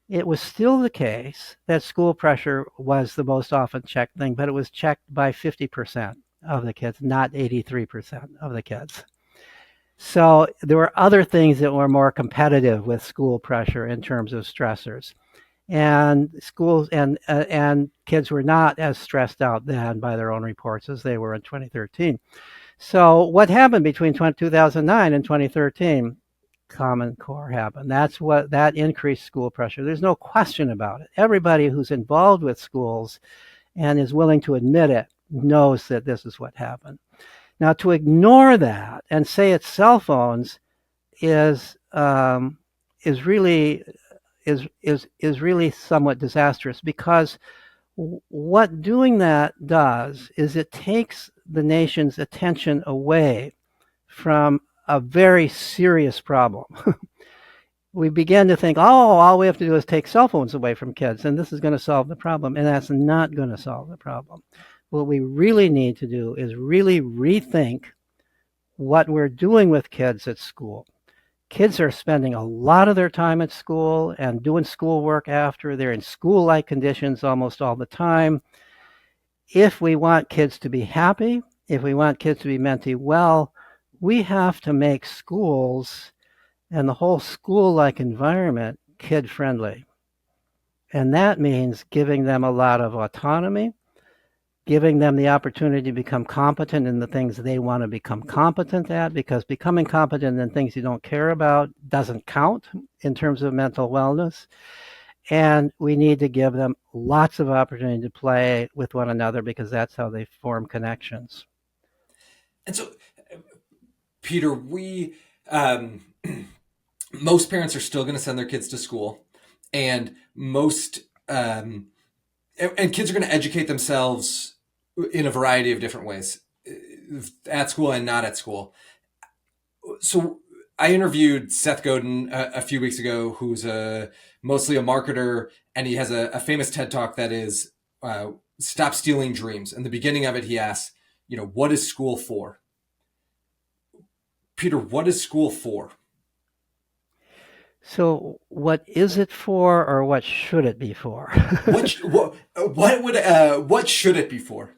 it was still the case that school pressure was the most often checked thing, but it was checked by 50% of the kids, not 83% of the kids. So there were other things that were more competitive with school pressure in terms of stressors. And schools and kids were not as stressed out then by their own reports as they were in 2013. So what happened between 2009 and 2013? Common Core happened. That increased school pressure. There's no question about it. Everybody who's involved with schools and is willing to admit it knows that this is what happened. Now, to ignore that and say it's cell phones is really somewhat disastrous, because what doing that does is it takes the nation's attention away from a very serious problem. We begin to think, all we have to do is take cell phones away from kids, and this is going to solve the problem, and that's not going to solve the problem. What we really need to do is really rethink what we're doing with kids at school. Kids are spending a lot of their time at school and doing schoolwork after. They're in school-like conditions almost all the time. If we want kids to be happy, if we want kids to be mentally well, we have to make schools and the whole school-like environment kid-friendly. And that means giving them a lot of autonomy, giving them the opportunity to become competent in the things they want to become competent at, because becoming competent in things you don't care about doesn't count in terms of mental wellness. And we need to give them lots of opportunity to play with one another, because that's how they form connections. And so, Peter, most parents are still going to send their kids to school, and and kids are going to educate themselves in a variety of different ways, at school and not at school. So I interviewed Seth Godin a few weeks ago, who's mostly a marketer, and he has a famous TED Talk that is Stop Stealing Dreams. In the beginning of it, he asks, what is school for? Peter, what is school for? So, what is it for, or what should it be for? What should it be for?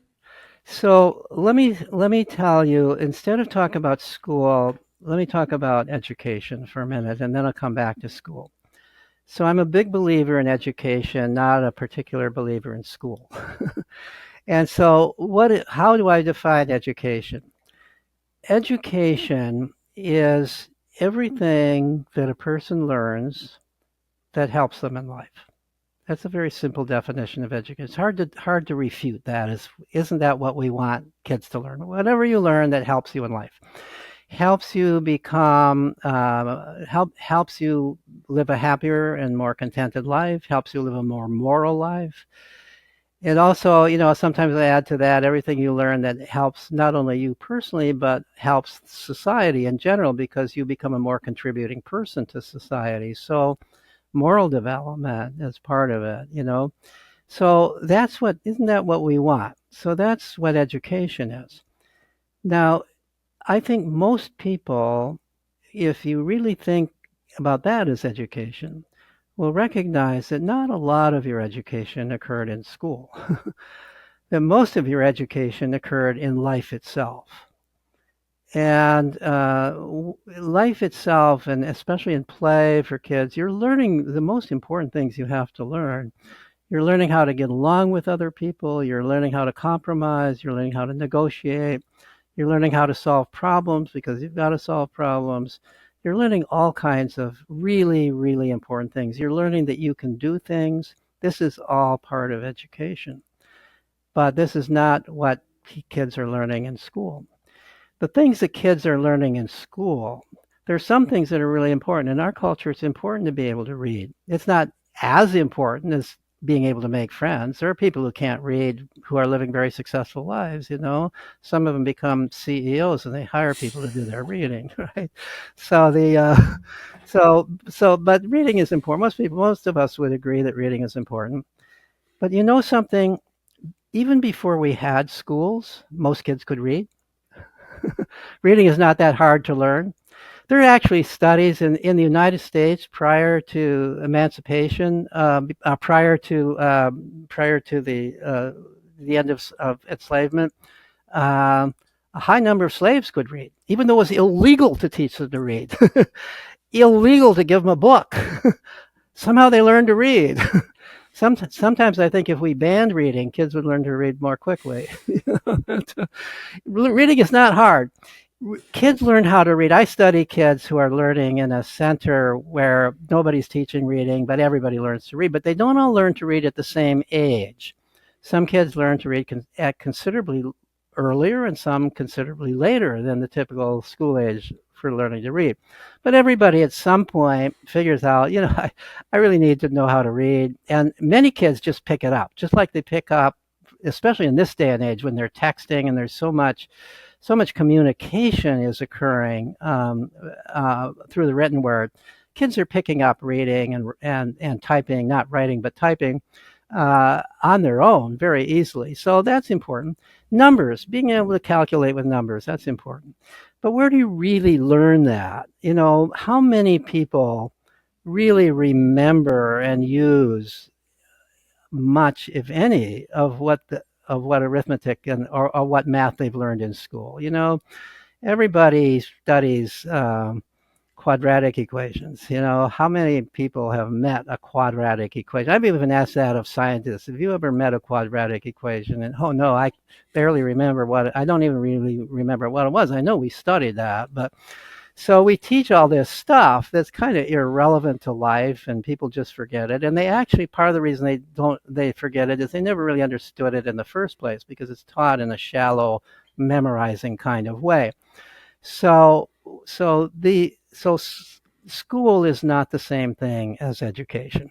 So let me tell you. Instead of talking about school, let me talk about education for a minute, and then I'll come back to school. So I'm a big believer in education, not a particular believer in school. And so, how do I define education? Education is everything that a person learns that helps them in life. That's a very simple definition of education. It's hard to refute that. Isn't that what we want kids to learn? Whatever you learn that helps you in life, helps you become helps you live a happier and more contented life, helps you live a more moral life. And also, sometimes I add to that everything you learn that helps not only you personally, but helps society in general, because you become a more contributing person to society. So moral development is part of it. So isn't that what we want? So that's what education is. Now, I think most people, if you really think about that as education, will recognize that not a lot of your education occurred in school, that most of your education occurred in life itself. And life itself, and especially in play for kids, you're learning the most important things you have to learn. You're learning how to get along with other people. You're learning how to compromise. You're learning how to negotiate. You're learning how to solve problems, because you've got to solve problems. You're learning all kinds of really, really important things. You're learning that you can do things. This is all part of education. But this is not what kids are learning in school. The things that kids are learning in school, there's some things that are really important. In our culture, it's important to be able to read. It's not as important as being able to make friends. There are people who can't read who are living very successful lives. Some of them become CEOs and they hire people to do their reading, right? So but reading is important. Most of us would agree that reading is important. But something, even before we had schools, most kids could read. Reading is not that hard to learn. There are actually studies in the United States prior to emancipation, prior to the end of enslavement. A high number of slaves could read, even though it was illegal to teach them to read, illegal to give them a book. Somehow they learned to read. Sometimes I think if we banned reading, kids would learn to read more quickly. Reading is not hard. Kids learn how to read. I study kids who are learning in a center where nobody's teaching reading, but everybody learns to read. But they don't all learn to read at the same age. Some kids learn to read at considerably earlier, and some considerably later than the typical school age for learning to read. But everybody at some point figures out, I really need to know how to read. And many kids just pick it up, just like they pick up, especially in this day and age when they're texting and there's so much communication is occurring through the written word. Kids are picking up reading and typing, not writing, but typing on their own very easily. So that's important. Numbers, being able to calculate with numbers, that's important. But where do you really learn that? How many people really remember and use much, if any, of what arithmetic or what math they've learned in school? Everybody studies quadratic equations. How many people have met a quadratic equation? I've even asked that of scientists. Have you ever met a quadratic equation? And oh no, I barely remember I don't even really remember what it was. I know we studied that, but so we teach all this stuff that's kind of irrelevant to life, and people just forget it. And they actually, part of the reason they forget it is they never really understood it in the first place, because it's taught in a shallow, memorizing kind of way. So school is not the same thing as education.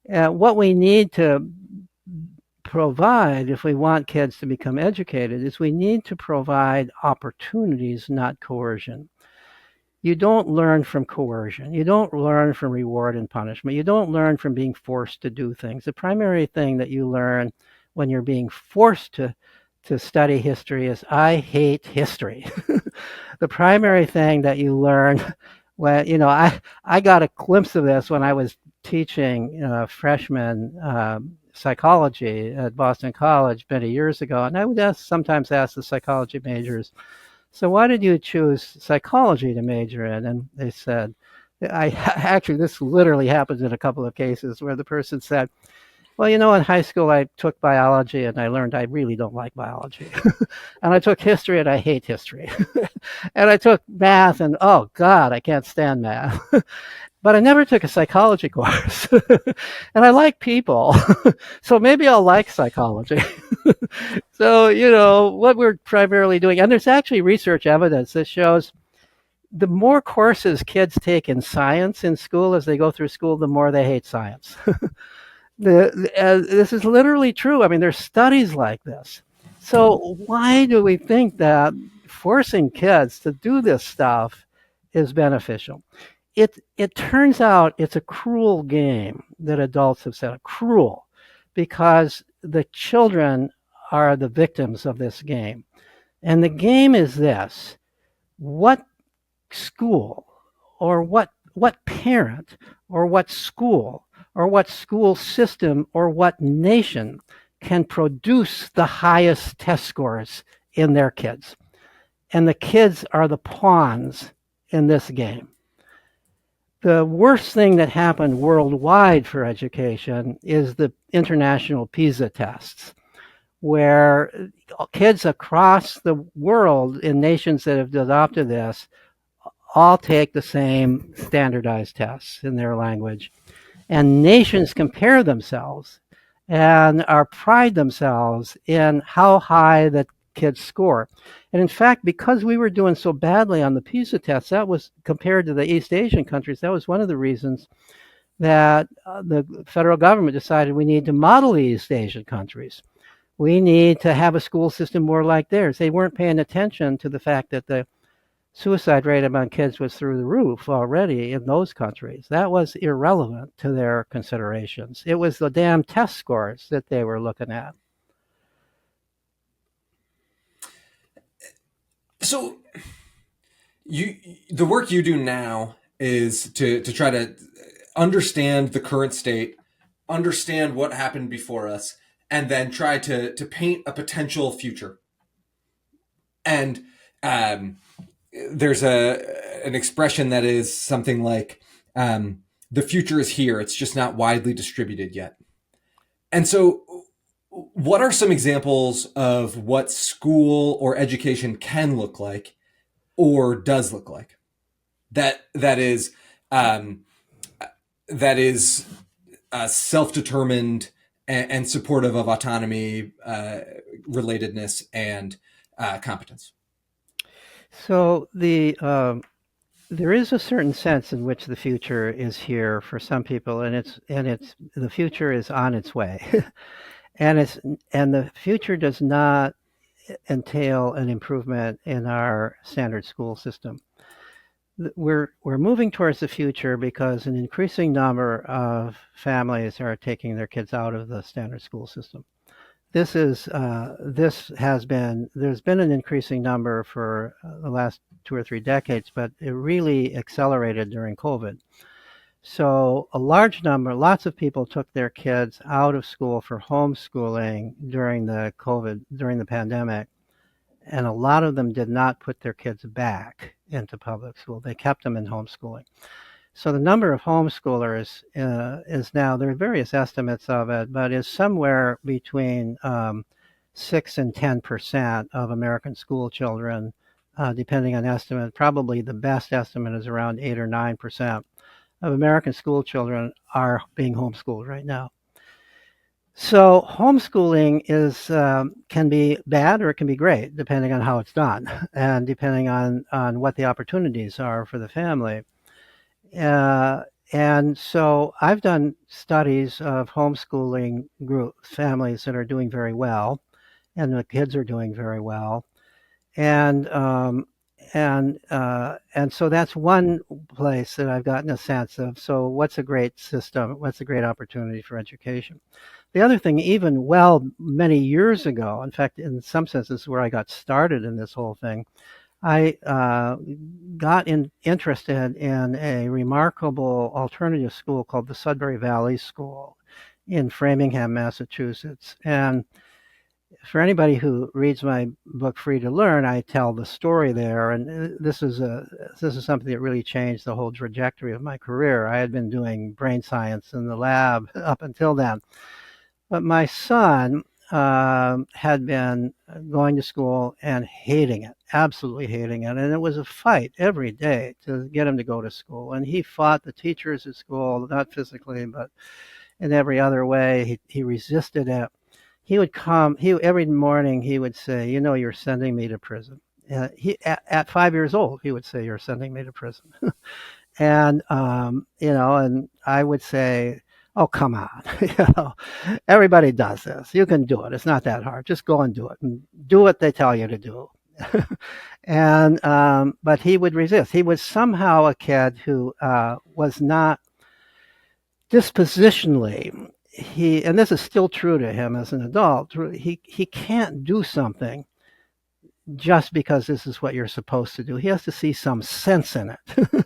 What we need to provide, if we want kids to become educated, is we need to provide opportunities, not coercion. You don't learn from coercion. You don't learn from reward and punishment. You don't learn from being forced to do things. The primary thing that you learn when you're being forced to study history is I hate history. The primary thing that you learn when, I got a glimpse of this when I was teaching freshman psychology at Boston College many years ago. And I would sometimes ask the psychology majors, so why did you choose psychology to major in? And they said, I actually, this literally happens in a couple of cases where the person said, well, in high school I took biology and I learned I really don't like biology. And I took history and I hate history. And I took math and, oh God, I can't stand math. But I never took a psychology course. And I like people. So maybe I'll like psychology. So, what we're primarily doing, and there's actually research evidence that shows the more courses kids take in science in school as they go through school, the more they hate science. This is literally true. I mean, there's studies like this. So why do we think that forcing kids to do this stuff is beneficial? It turns out it's a cruel game that adults have said, cruel, because the children are the victims of this game. And the game is this: what school or what parent or what school or what school system or what nation can produce the highest test scores in their kids. And the kids are the pawns in this game. The worst thing that happened worldwide for education is the international PISA tests, where kids across the world in nations that have adopted this all take the same standardized tests in their language. And nations compare themselves and pride themselves in how high the kids score. And in fact, because we were doing so badly on the PISA tests, that was compared to the East Asian countries, that was one of the reasons that the federal government decided we need to model the East Asian countries. We need to have a school system more like theirs. They weren't paying attention to the fact that the suicide rate among kids was through the roof already in those countries. That was irrelevant to their considerations. It was the damn test scores that they were looking at. So the work you do now is to try to understand the current state, understand what happened before us, and then try to paint a potential future. And there's an expression that is something like, the future is here, it's just not widely distributed yet. And so what are some examples of what school or education can look like or does look like that is self-determined and supportive of autonomy, relatedness, and competence? So there is a certain sense in which the future is here for some people, and the future is on its way, and the future does not entail an improvement in our standard school system. We're moving towards the future because an increasing number of families are taking their kids out of the standard school system. There's been an increasing number for the last 2 or 3 decades, but it really accelerated during COVID. So lots of people took their kids out of school for homeschooling during the pandemic, and a lot of them did not put their kids back into public school. They kept them in homeschooling. So the number of homeschoolers is now, there are various estimates of it, but is somewhere between 6 and 10% of American school children, depending on estimate. Probably the best estimate is around 8 or 9% of American school children are being homeschooled right now. So homeschooling can be bad or it can be great, depending on how it's done and depending on what the opportunities are for the family. And so I've done studies of homeschooling families that are doing very well, and the kids are doing very well, and so that's one place that I've gotten a sense of. So what's a great system? What's a great opportunity for education? the other thing, even many years ago, in fact, in some senses where I got started in this whole thing, I got interested in a remarkable alternative school called the Sudbury Valley School in Framingham, Massachusetts. And for anybody who reads my book Free to Learn, I tell the story there, and this is something that really changed the whole trajectory of my career. I had been doing brain science in the lab up until then, but my son had been going to school and hating it, absolutely hating it, and it was a fight every day to get him to go to school. And he fought the teachers at school, not physically, but in every other way. He resisted it. He would come. Every morning he would say, "You know, you're sending me to prison." At 5 years old, he would say, "You're sending me to prison," and and I would say, "Oh, come on, everybody does this. You can do it. It's not that hard. Just go and do it, and do what they tell you to do." And but he would resist. He was somehow a kid who was not dispositionally, and this is still true to him as an adult, he can't do something just because this is what you're supposed to do. He has to see some sense in it.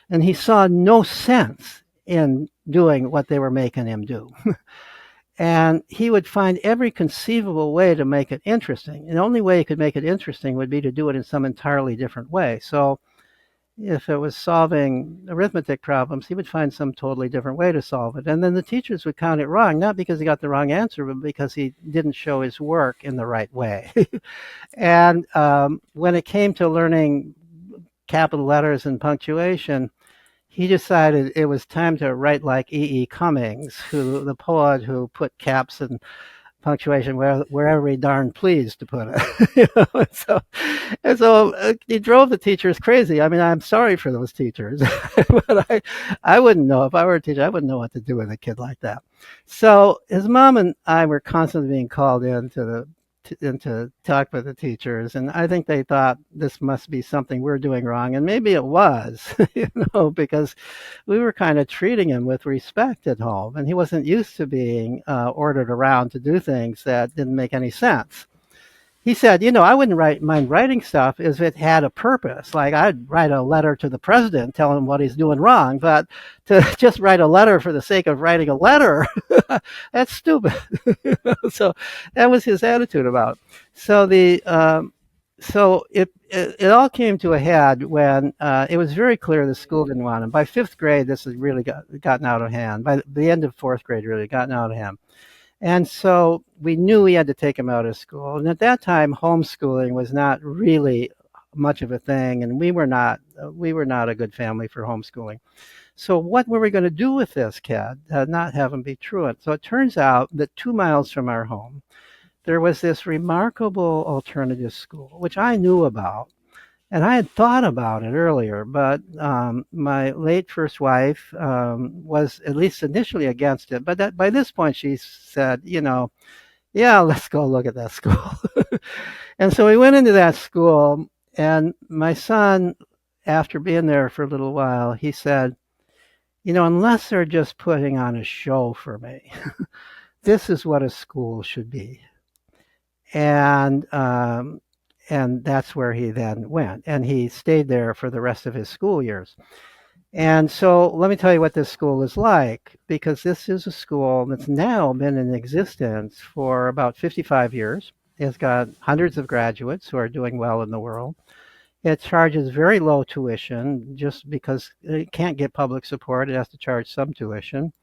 And he saw no sense in doing what they were making him do. And he would find every conceivable way to make it interesting. And the only way he could make it interesting would be to do it in some entirely different way. So if it was solving arithmetic problems, he would find some totally different way to solve it. And then the teachers would count it wrong, not because he got the wrong answer, but because he didn't show his work in the right way. And when it came to learning capital letters and punctuation, he decided it was time to write like E. E. Cummings, the poet who put caps and punctuation wherever he darn pleased to put it. And so he drove the teachers crazy. I mean, I'm sorry for those teachers, but I wouldn't know. If I were a teacher, I wouldn't know what to do with a kid like that. So his mom and I were constantly being called in to talk with the teachers, and I think they thought this must be something we're doing wrong, and maybe it was, because we were kind of treating him with respect at home, and he wasn't used to being ordered around to do things that didn't make any sense. He said, I wouldn't mind writing stuff if it had a purpose. Like I'd write a letter to the president telling him what he's doing wrong, but to just write a letter for the sake of writing a letter, that's stupid. So that was his attitude about it. So it all came to a head when it was very clear the school didn't want him. By fifth grade, this had really gotten out of hand. By the end of fourth grade, really gotten out of hand. And so we knew we had to take him out of school. And at that time, homeschooling was not really much of a thing, and we were not a good family for homeschooling. So what were we going to do with this kid? Not have him be truant. So it turns out that 2 miles from our home, there was this remarkable alternative school, which I knew about. And I had thought about it earlier, but my late first wife was at least initially against it. But by this point, she said, yeah, let's go look at that school. And so we went into that school, and my son, after being there for a little while, he said, unless they're just putting on a show for me, this is what a school should be. And that's where he then went. And he stayed there for the rest of his school years. And so let me tell you what this school is like, because this is a school that's now been in existence for about 55 years. It's got hundreds of graduates who are doing well in the world. It charges very low tuition just because it can't get public support. It has to charge some tuition.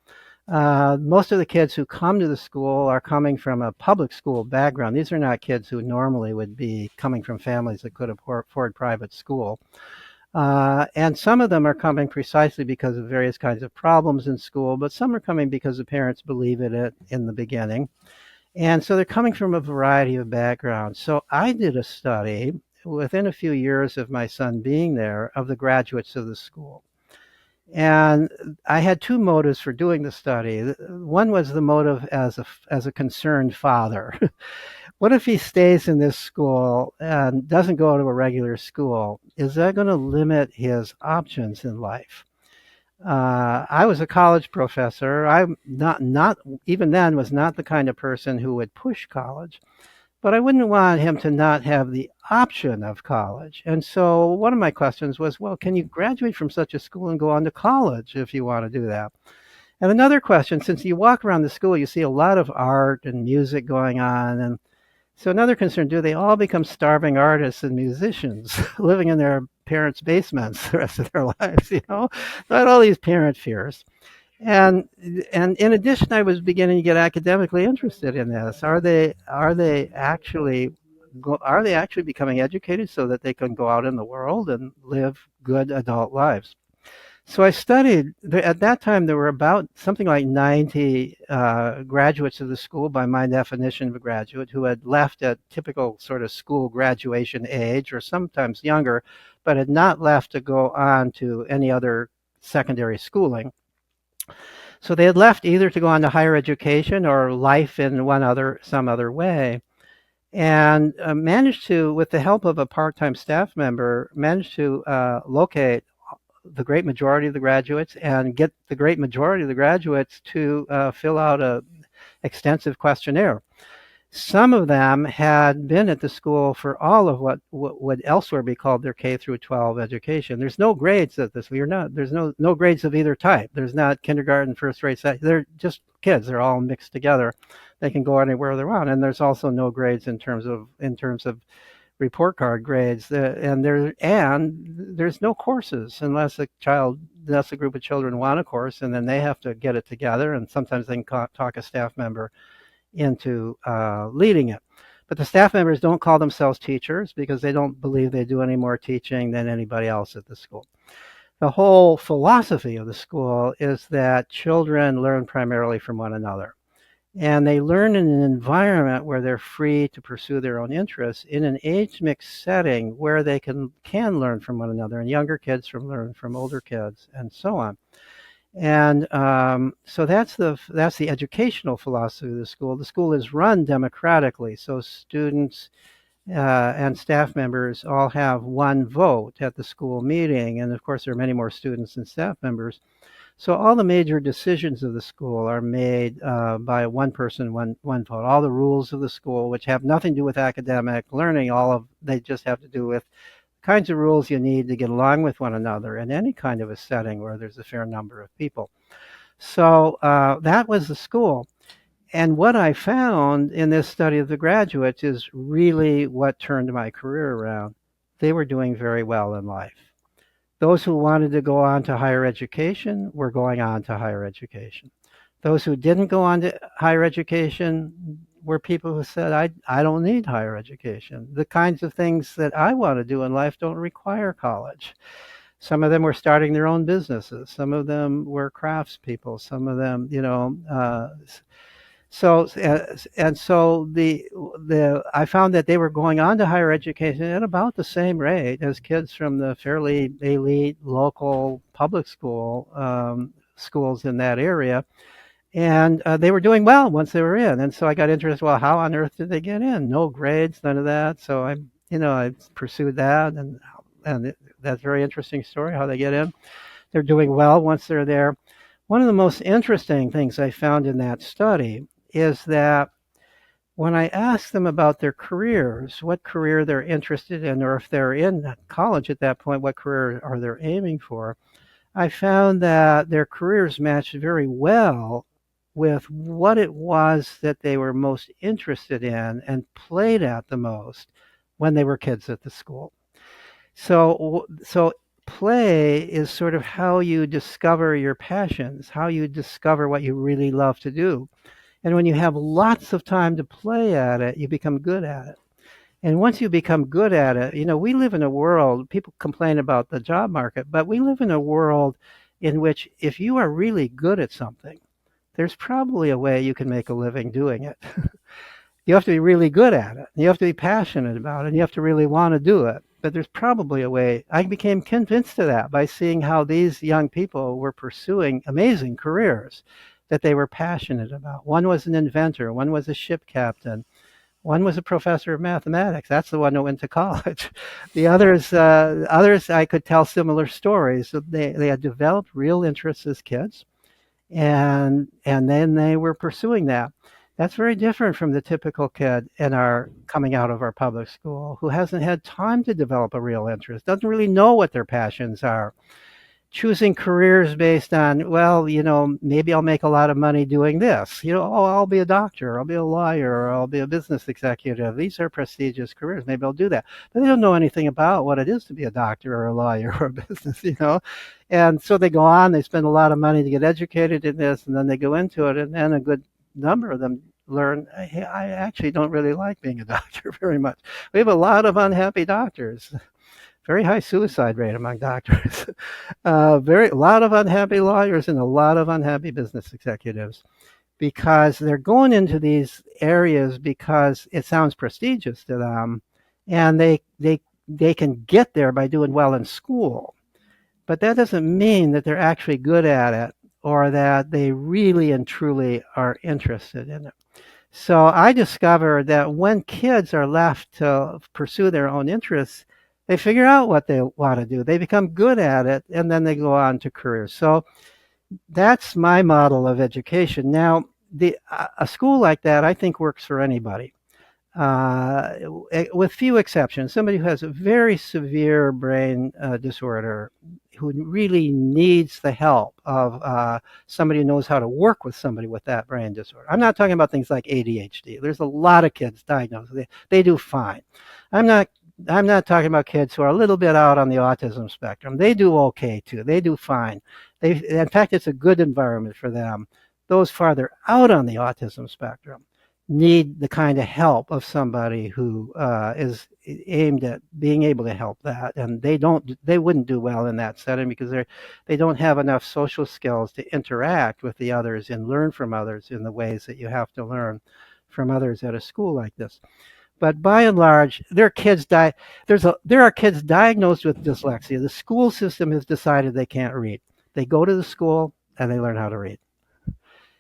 Most of the kids who come to the school are coming from a public school background. These are not kids who normally would be coming from families that could afford private school. And some of them are coming precisely because of various kinds of problems in school, but some are coming because the parents believe in it in the beginning. And so they're coming from a variety of backgrounds. So I did a study within a few years of my son being there of the graduates of the school. And I had two motives for doing the study. One was the motive as a concerned father. What if he stays in this school and doesn't go to a regular school? Is that going to limit his options in life? I was a college professor. I'm not even then was not the kind of person who would push college, but I wouldn't want him to not have the option of college. And so one of my questions was, well, can you graduate from such a school and go on to college if you want to do that? And another question, since you walk around the school, you see a lot of art and music going on. And so another concern, do they all become starving artists and musicians living in their parents' basements the rest of their lives? Not all these parent fears. And and in addition, I was beginning to get academically interested in this. Are they actually becoming educated so that they can go out in the world and live good adult lives? So I studied. At that time, there were about something like 90 graduates of the school, by my definition of a graduate, who had left at typical sort of school graduation age, or sometimes younger, but had not left to go on to any other secondary schooling. So they had left either to go on to higher education or life in some other way, and managed to, with the help of a part-time staff member, managed to locate the great majority of the graduates and get the great majority of the graduates to fill out a extensive questionnaire. Some of them had been at the school for all of what would elsewhere be called their K through 12 education. There's no grades at this. There's no grades of either type. There's not kindergarten, first grade, second. They're just kids. They're all mixed together. They can go anywhere they want. And there's also no grades in terms of report card grades. And there's no courses unless a group of children want a course, and then they have to get it together. And sometimes they can talk a staff member into leading it. But the staff members don't call themselves teachers because they don't believe they do any more teaching than anybody else at the school. The whole philosophy of the school is that children learn primarily from one another. And they learn in an environment where they're free to pursue their own interests in an age mixed setting where they can learn from one another, and younger kids learn from older kids, and so on. And so that's the educational philosophy of the school. The school is run democratically, so students and staff members all have one vote at the school meeting, and of course there are many more students and staff members. So all the major decisions of the school are made by one person, one vote. All the rules of the school, which have nothing to do with academic learning, they just have to do with kinds of rules you need to get along with one another in any kind of a setting where there's a fair number of people. So that was the school. And what I found in this study of the graduates is really what turned my career around. They were doing very well in life. Those who wanted to go on to higher education were going on to higher education. Those who didn't go on to higher education were people who said, I don't need higher education. The kinds of things that I want to do in life don't require college. Some of them were starting their own businesses. Some of them were craftspeople. Some of them, so I found that they were going on to higher education at about the same rate as kids from the fairly elite local public schools in that area. And they were doing well once they were in. And so I got interested, well, how on earth did they get in? No grades, none of that. So I pursued that, and that's a very interesting story, how they get in. They're doing well once they're there. One of the most interesting things I found in that study is that when I asked them about their careers, what career they're interested in, or if they're in college at that point, what career are they aiming for, I found that their careers matched very well with what it was that they were most interested in and played at the most when they were kids at the school. So play is sort of how you discover your passions, how you discover what you really love to do. And when you have lots of time to play at it, you become good at it. And once you become good at it, we live in a world, people complain about the job market, but we live in a world in which if you are really good at something, there's probably a way you can make a living doing it. You have to be really good at it. You have to be passionate about it. And you have to really want to do it. But there's probably a way. I became convinced of that by seeing how these young people were pursuing amazing careers that they were passionate about. One was an inventor. One was a ship captain. One was a professor of mathematics. That's the one that went to college. The others I could tell similar stories. So they had developed real interests as kids, and then they were pursuing that. That's very different from the typical kid in our coming out of our public school who hasn't had time to develop a real interest, doesn't really know what their passions are, choosing careers based on, well, maybe I'll make a lot of money doing this. Oh, I'll be a doctor, I'll be a lawyer, or I'll be a business executive. These are prestigious careers. Maybe I'll do that. But they don't know anything about what it is to be a doctor or a lawyer or a business. And so they go on, they spend a lot of money to get educated in this, and then they go into it, and then a good number of them learn, hey, I actually don't really like being a doctor very much. We have a lot of unhappy doctors. Very high suicide rate among doctors. A lot of unhappy lawyers and a lot of unhappy business executives because they're going into these areas because it sounds prestigious to them, and they can get there by doing well in school. But that doesn't mean that they're actually good at it or that they really and truly are interested in it. So I discovered that when kids are left to pursue their own interests, they figure out what they want to do. They become good at it, and then they go on to careers. So that's my model of education. Now, a school like that, I think, works for anybody, with few exceptions. Somebody who has a very severe brain disorder, who really needs the help of somebody who knows how to work with somebody with that brain disorder. I'm not talking about things like ADHD. There's a lot of kids diagnosed. They do fine. I'm not talking about kids who are a little bit out on the autism spectrum. They do okay too. They do fine. In fact, it's a good environment for them. Those farther out on the autism spectrum need the kind of help of somebody who is aimed at being able to help that, and they wouldn't do well in that setting because they don't have enough social skills to interact with the others and learn from others in the ways that you have to learn from others at a school like this. But by and large, there are kids diagnosed with dyslexia. The school system has decided they can't read. They go to the school and they learn how to read.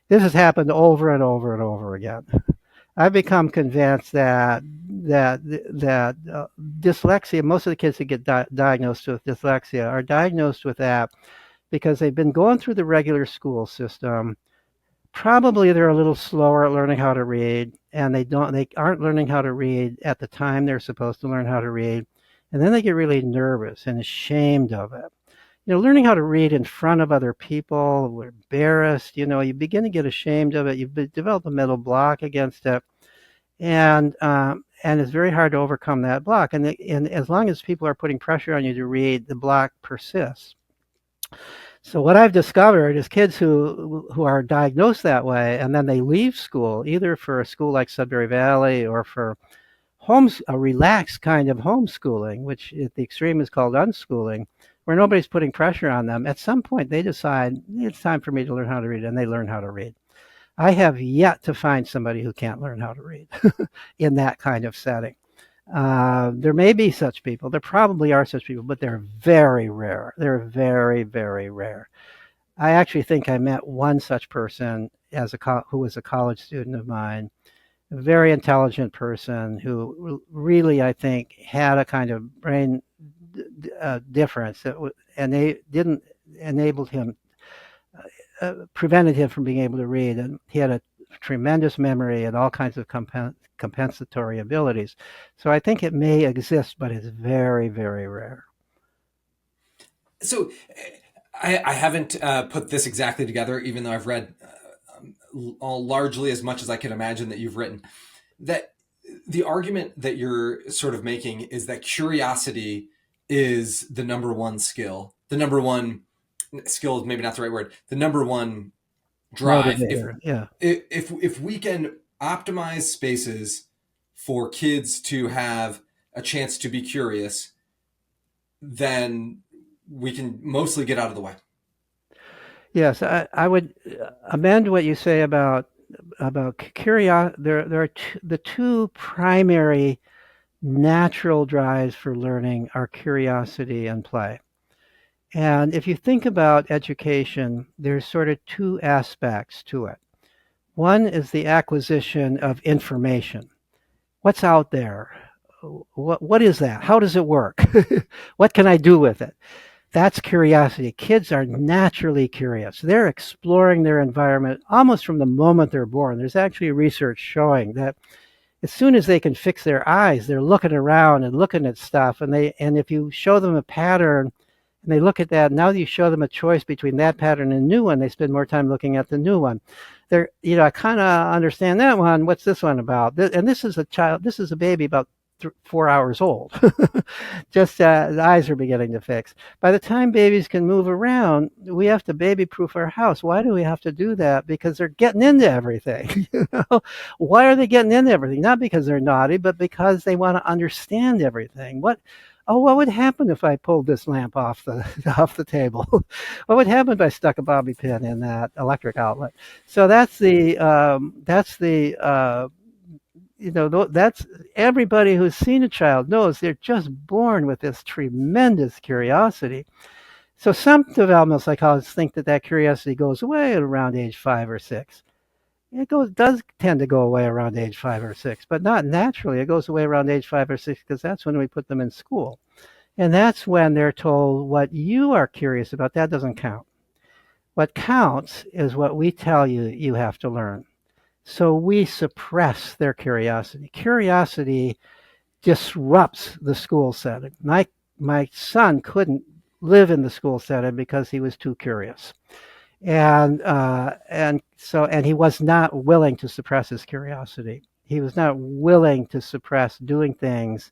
This has happened over and over and over again. I've become convinced that dyslexia, most of the kids that get diagnosed with dyslexia are diagnosed with that because they've been going through the regular school system. Probably they're a little slower at learning how to read, and they aren't learning how to read at the time they're supposed to learn how to read, and then they get really nervous and ashamed of it. Learning how to read in front of other people, we're embarrassed. You begin to get ashamed of it. You've developed a mental block against it, and it's very hard to overcome that block. And as long as people are putting pressure on you to read, the block persists. So what I've discovered is kids who are diagnosed that way, and then they leave school, either for a school like Sudbury Valley or for a relaxed kind of homeschooling, which at the extreme is called unschooling, where nobody's putting pressure on them. At some point, they decide it's time for me to learn how to read, and they learn how to read. I have yet to find somebody who can't learn how to read in that kind of setting. There may be such people. There probably are such people, but they're very rare. They're very, very rare. I actually think I met one such person who was a college student of mine, a very intelligent person who really, I think, had a kind of brain difference and they didn't enabled him, prevented him from being able to read, and he had a tremendous memory and all kinds of compensatory abilities. So I think it may exist, but it's very, very rare. So I haven't put this exactly together, even though I've read largely as much as I can imagine that you've written. That the argument that you're sort of making is that curiosity is the number one skill. The number one skill is maybe not the right word. The number one drive. If we can optimize spaces for kids to have a chance to be curious, then we can mostly get out of the way. Yes, I would amend what you say about curiosity. There are the two primary natural drives for learning are curiosity and play. And if you think about education, there's sort of two aspects to it. One is the acquisition of information. What's out there? What is that? How does it work? What can I do with it? That's curiosity. Kids are naturally curious. They're exploring their environment almost from the moment they're born. There's actually research showing that as soon as they can fix their eyes, they're looking around and looking at stuff. And if you show them a pattern and they look at that, now you show them a choice between that pattern and a new one, they spend more time looking at the new one. They're, I kind of understand that one. What's this one about? And this is a child, this is a baby about 4 hours old. Just the eyes are beginning to fix. By the time babies can move around, we have to baby proof our house. Why do we have to do that? Because they're getting into everything. Why are they getting into everything? Not because they're naughty, but because they want to understand everything. What would happen if I pulled this lamp off the off the table? What would happen if I stuck a bobby pin in that electric outlet? So that's everybody who's seen a child knows they're just born with this tremendous curiosity. So some developmental psychologists think that curiosity goes away at around age 5 or 6. Does tend to go away around age 5 or 6, but not naturally. It goes away around age 5 or 6 because that's when we put them in school. And that's when they're told what you are curious about, that doesn't count. What counts is what we tell you you have to learn. So we suppress their curiosity. Curiosity disrupts the school setting. My son couldn't live in the school setting because he was too curious. And he was not willing to suppress his curiosity. He was not willing to suppress doing things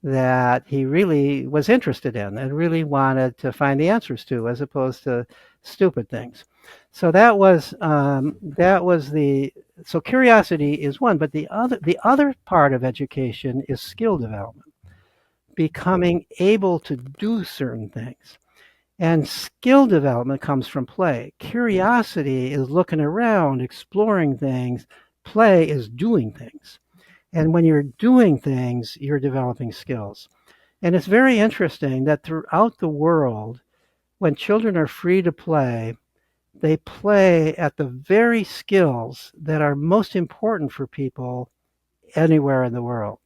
that he really was interested in and really wanted to find the answers to, as opposed to stupid things. So so curiosity is one, but the other part of education is skill development, becoming able to do certain things. And skill development comes from play. Curiosity is looking around, exploring things. Play is doing things. And when you're doing things, you're developing skills. And it's very interesting that throughout the world, when children are free to play, they play at the very skills that are most important for people anywhere in the world.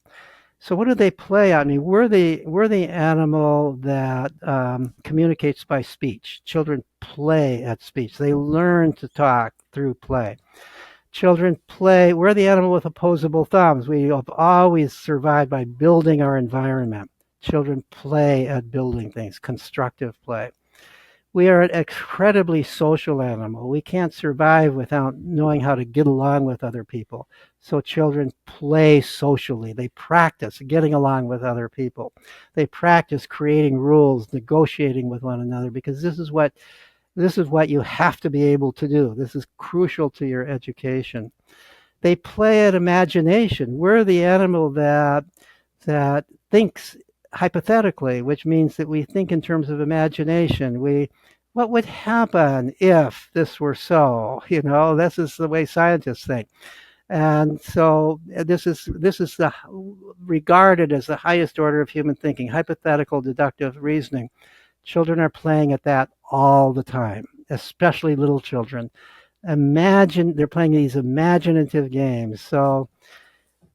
So what do they play on? I mean, we're the animal that communicates by speech. Children play at speech. They learn to talk through play. Children play. We're the animal with opposable thumbs. We have always survived by building our environment. Children play at building things, constructive play. We are an incredibly social animal. We can't survive without knowing how to get along with other people. So children play socially. They practice getting along with other people. They practice creating rules, negotiating with one another, because this is what you have to be able to do. This is crucial to your education. They play at imagination. We're the animal that thinks hypothetically, which means that we think in terms of imagination. What would happen if this were so? This is the way scientists think. And so this is regarded as the highest order of human thinking, hypothetical deductive reasoning. Children are playing at that all the time, especially little children. They're playing these imaginative games. So,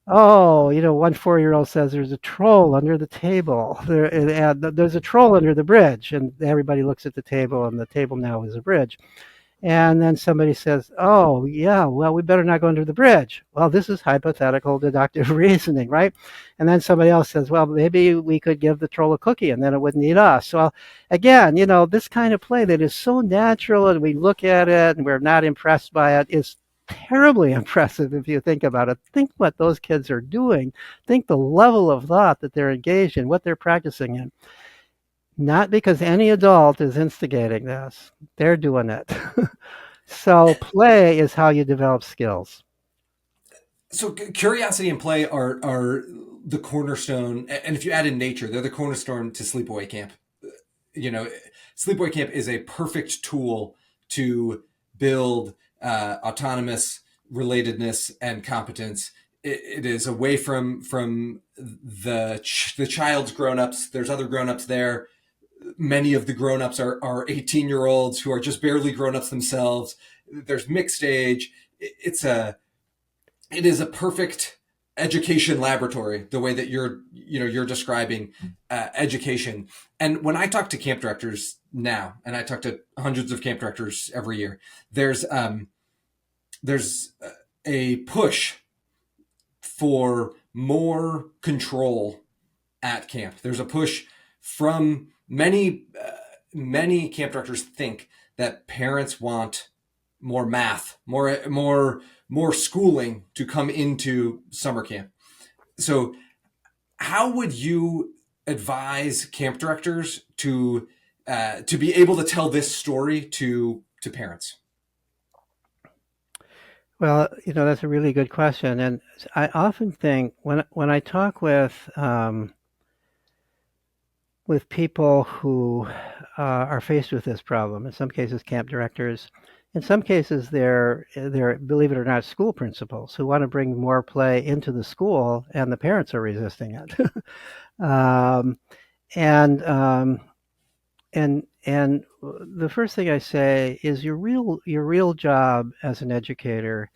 one 4-year-old says there's a troll under the table. There's a troll under the bridge, and everybody looks at the table, and the table now is a bridge. And then somebody says, oh, yeah, well, we better not go under the bridge. Well, this is hypothetical deductive reasoning, right? And then somebody else says, well, maybe we could give the troll a cookie and then it wouldn't eat us. Well, again, this kind of play that is so natural and we look at it and we're not impressed by it is terribly impressive if you think about it. Think what those kids are doing. Think the level of thought that they're engaged in, what they're practicing in. Not because any adult is instigating this. They're doing it. So play is how you develop skills. So curiosity and play are the cornerstone. And if you add in nature, they're the cornerstone to sleepaway camp. Sleepaway camp is a perfect tool to build autonomous relatedness and competence. It is away from the child's grown-ups. There's other grown-ups there. Many of the grown-ups are 18-year-olds who are just barely grown-ups themselves. There's mixed age. It is a perfect education laboratory, the way that you're describing education. And when I talk to camp directors now, and I talk to hundreds of camp directors every year, there's a push for more control at camp. There's a push from many camp directors think that parents want more math, more schooling to come into summer camp. So how would you advise camp directors to be able to tell this story to parents? Well, that's a really good question, and I often think when I talk with people who are faced with this problem. In some cases, camp directors. In some cases, they're believe it or not, school principals who want to bring more play into the school, and the parents are resisting it. um, and the first thing I say is your real job as an educator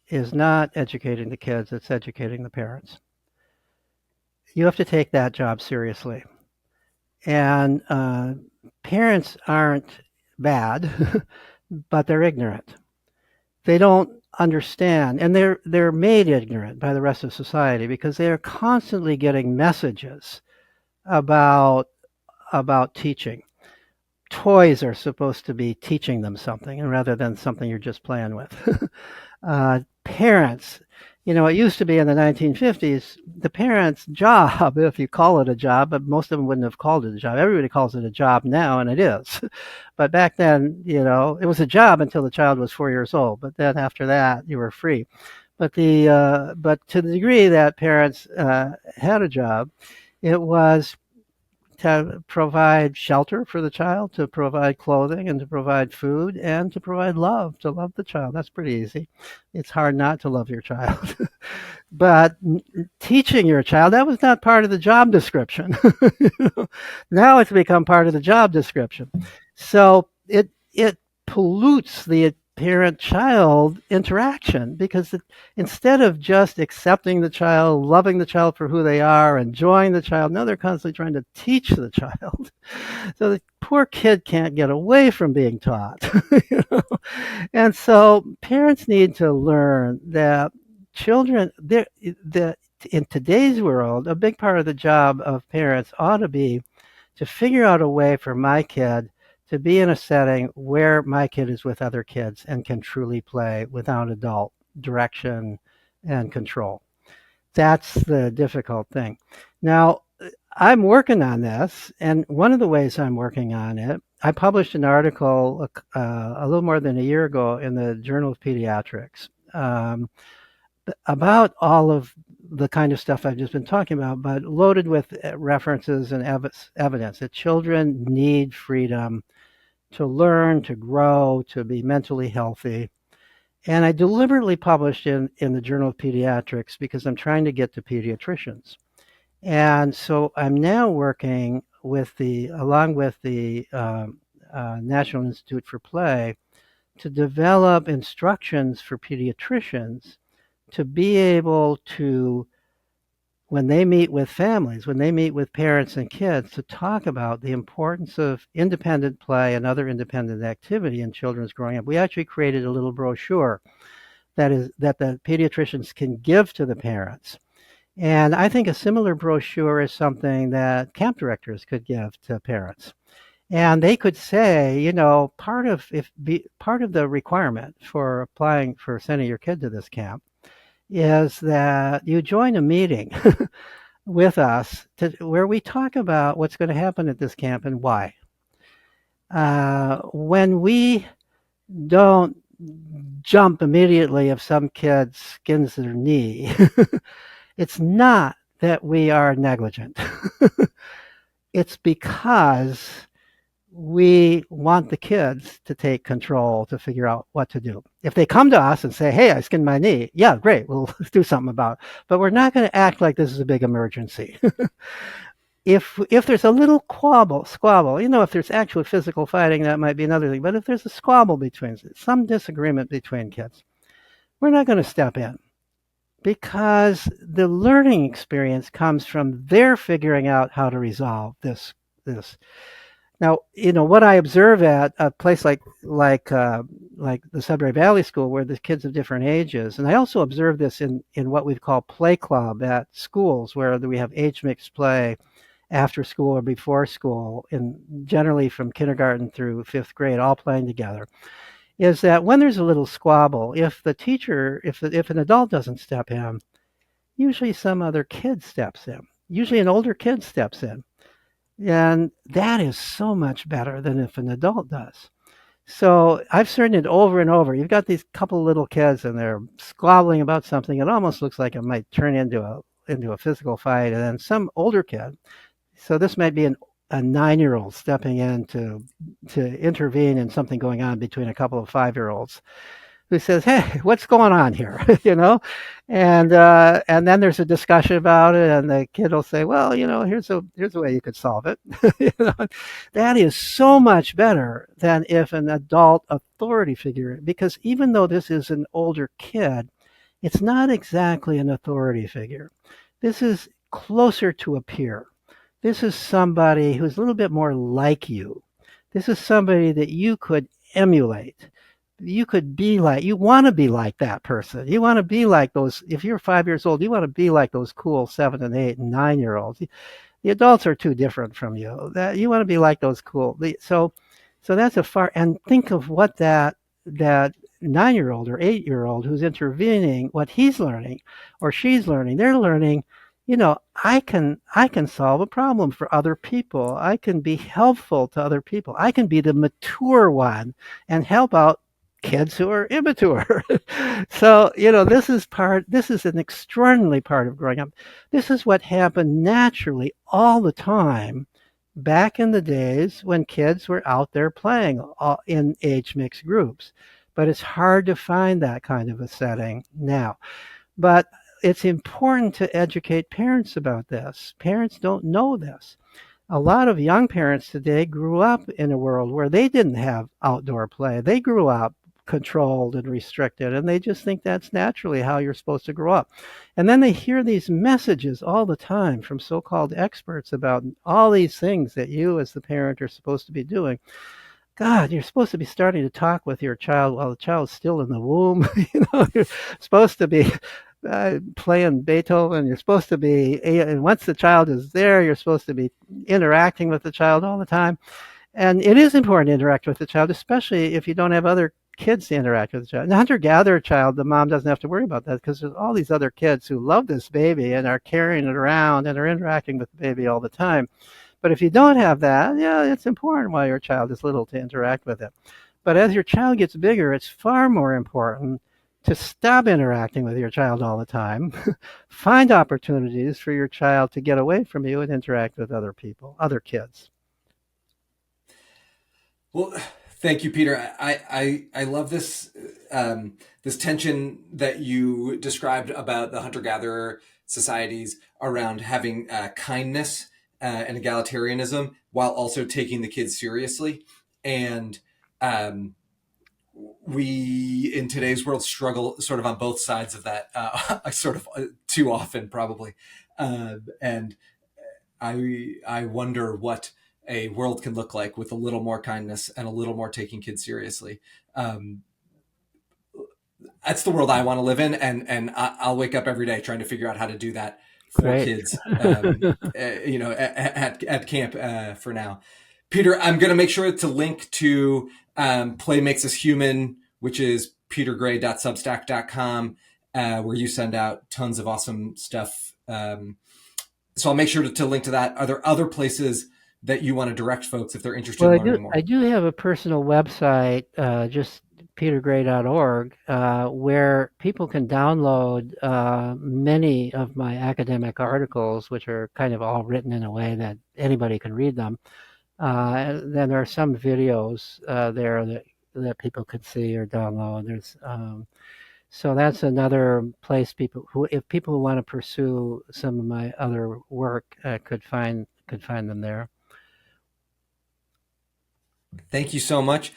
is not educating the kids; it's educating the parents. You have to take that job seriously. And parents aren't bad, but they're ignorant. They don't understand, and they're made ignorant by the rest of society because they are constantly getting messages about teaching. Toys are supposed to be teaching them something, rather than something you're just playing with. Parents, it used to be in the 1950s, the parents' job, if you call it a job, but most of them wouldn't have called it a job. Everybody calls it a job now, and it is. But back then, it was a job until the child was 4 years old. But then after that, you were free. But but to the degree that parents had a job, it was to provide shelter for the child, to provide clothing, and to provide food, and to provide love, to love the child. That's pretty easy. It's hard not to love your child. But teaching your child, that was not part of the job description. Now it's become part of the job description. So it pollutes the parent-child interaction, because instead of just accepting the child, loving the child for who they are, enjoying the child, now they're constantly trying to teach the child. So the poor kid can't get away from being taught. And so parents need to learn that children, in today's world, a big part of the job of parents ought to be to figure out a way for my kid to be in a setting where my kid is with other kids and can truly play without adult direction and control. That's the difficult thing. Now, I'm working on this, and one of the ways I'm working on it, I published an article a little more than a year ago in the Journal of Pediatrics about all of the kind of stuff I've just been talking about, but loaded with references and evidence that children need freedom to learn, to grow, to be mentally healthy. And I deliberately published in the Journal of Pediatrics because I'm trying to get to pediatricians. And so I'm now working along with the National Institute for Play to develop instructions for pediatricians to be able to, when they meet with families, when they meet with parents and kids, to talk about the importance of independent play and other independent activity in children's growing up. We actually created a little brochure that the pediatricians can give to the parents. And I think a similar brochure is something that camp directors could give to parents. And they could say, part of the requirement for applying for sending your kid to this camp is that you join a meeting with us where we talk about what's going to happen at this camp and why. When we don't jump immediately if some kid skins their knee, it's not that we are negligent. It's because we want the kids to take control, to figure out what to do. If they come to us and say, hey, I skinned my knee, yeah, great, we'll do something about it. But we're not going to act like this is a big emergency. If there's a little squabble, if there's actual physical fighting, that might be another thing. But if there's a squabble some disagreement between kids, we're not going to step in. because the learning experience comes from their figuring out how to resolve this. Now, what I observe at a place like the Sudbury Valley School, where the kids of different ages, and I also observe this in what we call play club at schools, where we have age mixed play after school or before school, and generally from kindergarten through fifth grade, all playing together. Is that when there's a little squabble, if the teacher, if an adult doesn't step in, usually some other kid steps in. Usually an older kid steps in. And that is so much better than if an adult does. So I've seen it over and over. You've got these couple little kids and they're squabbling about something. It almost looks like it might turn into a physical fight. And then some older kid, so this might be a 9-year-old stepping in to intervene in something going on between a couple of 5-year-olds, who says, "Hey, what's going on here?" And then there's a discussion about it, and the kid will say, "Well, here's a way you could solve it." you know, that is so much better than if an adult authority figure, because even though this is an older kid, it's not exactly an authority figure. This is closer to a peer. This is somebody who's a little bit more like you. This is somebody that you could emulate. You could be like, you want to be like that person. You want to be like those, if you're 5 years old, you want to be like those cool 7 and 8 and 9-year olds. The adults are too different from you. That you want to be like those cool. So that's and think of what that 9-year old or 8-year old who's intervening, what he's learning or she's learning. They're learning, I can solve a problem for other people. I can be helpful to other people. I can be the mature one and help out kids who are immature. So, this is an extraordinary part of growing up. This is what happened naturally all the time back in the days when kids were out there playing in age mixed groups. But it's hard to find that kind of a setting now. But it's important to educate parents about this. Parents don't know this. A lot of young parents today grew up in a world where they didn't have outdoor play. They grew up controlled and restricted, and they just think that's naturally how you're supposed to grow up. And then they hear these messages all the time from so-called experts about all these things that you as the parent are supposed to be doing. God, you're supposed to be starting to talk with your child while the child's still in the womb. You're supposed to be playing Beethoven. You're supposed to be, and once the child is there, you're supposed to be interacting with the child all the time. And it is important to interact with the child, especially if you don't have other kids to interact with the child. The hunter-gatherer child, the mom doesn't have to worry about that because there's all these other kids who love this baby and are carrying it around and are interacting with the baby all the time. But if you don't have that, yeah, it's important while your child is little to interact with it. But as your child gets bigger, it's far more important to stop interacting with your child all the time, find opportunities for your child to get away from you and interact with other people, other kids. Well, thank you, Peter. I love this this tension that you described about the hunter-gatherer societies around having kindness and egalitarianism while also taking the kids seriously. And we in today's world struggle sort of on both sides of that, sort of too often probably. And I wonder what a world can look like with a little more kindness and a little more taking kids seriously. That's the world I want to live in, and I'll wake up every day trying to figure out how to do that for Great. kids. At camp for now. Peter, I'm going to make sure to link to Play Makes Us Human, which is petergray.substack.com, where you send out tons of awesome stuff. So I'll make sure to link to that. Are there other places that you want to direct folks if they're interested Well, in learning more? I do have a personal website, just petergray.org, where people can download many of my academic articles, which are kind of all written in a way that anybody can read them. Then there are some videos there that people could see or download. So that's another place if people want to pursue some of my other work, could find them there. Thank you so much,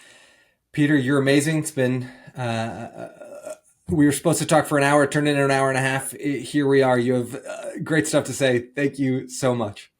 Peter. You're amazing. It's been We were supposed to talk for an hour, turned into an hour and a half. Here we are. You have great stuff to say. Thank you so much.